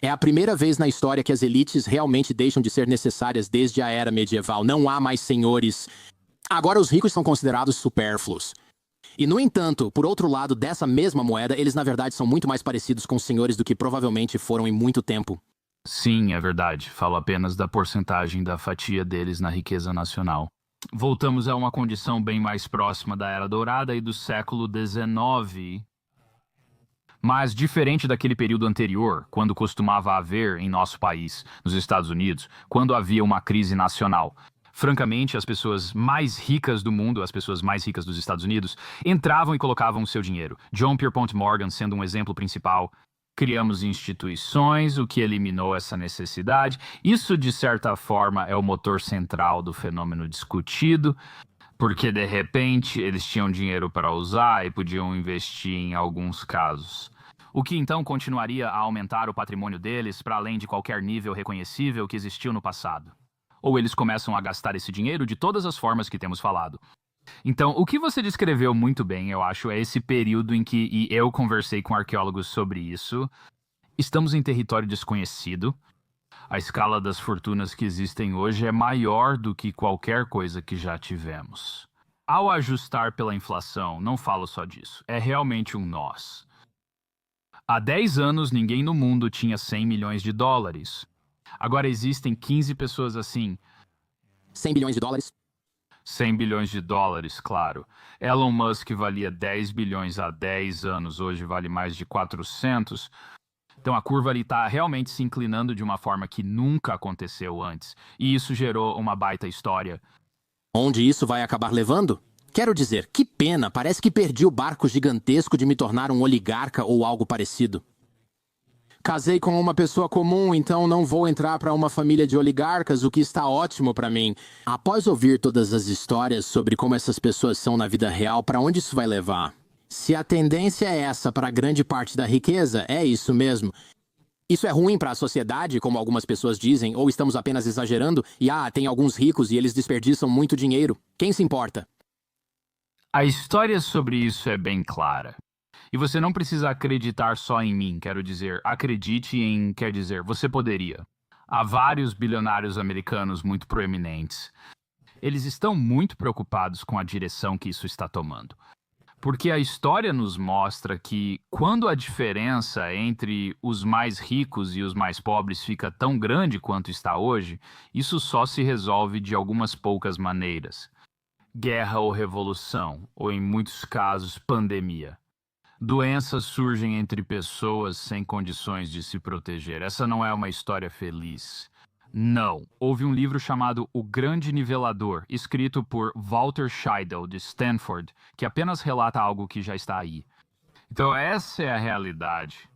É a primeira vez na história que as elites realmente deixam de ser necessárias desde a era medieval. Não há mais senhores. Agora os ricos são considerados supérfluos. E, no entanto, por outro lado dessa mesma moeda, eles na verdade são muito mais parecidos com os senhores do que provavelmente foram em muito tempo. Sim, é verdade. Falo apenas da porcentagem da fatia deles na riqueza nacional. Voltamos a uma condição bem mais próxima da Era Dourada e do século XIX. Mas diferente daquele período anterior, quando costumava haver em nosso país, nos Estados Unidos, quando havia uma crise nacional. Francamente, as pessoas mais ricas do mundo, as pessoas mais ricas dos Estados Unidos, entravam e colocavam o seu dinheiro. John Pierpont Morgan sendo um exemplo principal. Criamos instituições, o que eliminou essa necessidade. Isso, de certa forma, é o motor central do fenômeno discutido, porque, de repente, eles tinham dinheiro para usar e podiam investir em alguns casos. O que, então, continuaria a aumentar o patrimônio deles para além de qualquer nível reconhecível que existiu no passado. Ou eles começam a gastar esse dinheiro de todas as formas que temos falado. Então, o que você descreveu muito bem, eu acho, é esse período em que, e eu conversei com arqueólogos sobre isso, estamos em território desconhecido. A escala das fortunas que existem hoje é maior do que qualquer coisa que já tivemos. Ao ajustar pela inflação, não falo só disso, é realmente um nós. Há 10 anos, ninguém no mundo tinha $100 milhões. Agora existem 15 pessoas assim. 100 bilhões de dólares? 100 bilhões de dólares, claro. Elon Musk valia 10 bilhões há 10 anos, hoje vale mais de 400. Então a curva ali está realmente se inclinando de uma forma que nunca aconteceu antes. E isso gerou uma baita história. Onde isso vai acabar levando? Quero dizer, que pena, parece que perdi o barco gigantesco de me tornar um oligarca ou algo parecido. Casei com uma pessoa comum, então não vou entrar para uma família de oligarcas, o que está ótimo para mim. Após ouvir todas as histórias sobre como essas pessoas são na vida real, para onde isso vai levar? Se a tendência é essa para grande parte da riqueza, é isso mesmo. Isso é ruim para a sociedade, como algumas pessoas dizem, ou estamos apenas exagerando e tem alguns ricos e eles desperdiçam muito dinheiro. Quem se importa? A história sobre isso é bem clara. E você não precisa acreditar só em mim, quero dizer, acredite em, quer dizer, você poderia. Há vários bilionários americanos muito proeminentes. Eles estão muito preocupados com a direção que isso está tomando. Porque a história nos mostra que quando a diferença entre os mais ricos e os mais pobres fica tão grande quanto está hoje, isso só se resolve de algumas poucas maneiras. Guerra ou revolução, ou em muitos casos, pandemia. Doenças surgem entre pessoas sem condições de se proteger. Essa não é uma história feliz. Não. Houve um livro chamado O Grande Nivelador, escrito por Walter Scheidel, de Stanford, que apenas relata algo que já está aí. Então essa é a realidade.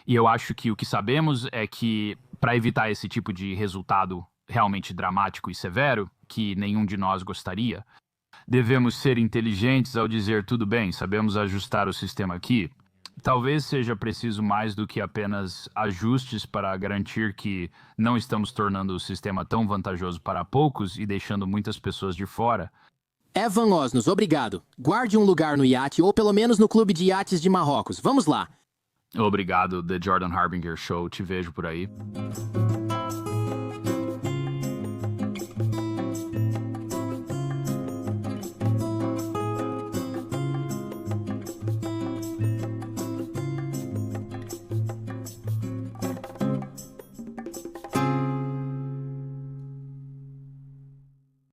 E eu acho que o que sabemos é que, para evitar esse tipo de resultado realmente dramático e severo, que nenhum de nós gostaria, devemos ser inteligentes ao dizer tudo bem, sabemos ajustar o sistema aqui. Talvez seja preciso mais do que apenas ajustes para garantir que não estamos tornando o sistema tão vantajoso para poucos e deixando muitas pessoas de fora. Evan Osnos, obrigado. Guarde um lugar no iate ou pelo menos no clube de iates de Marrocos. Vamos lá. Obrigado, The Jordan Harbinger Show. Te vejo por aí.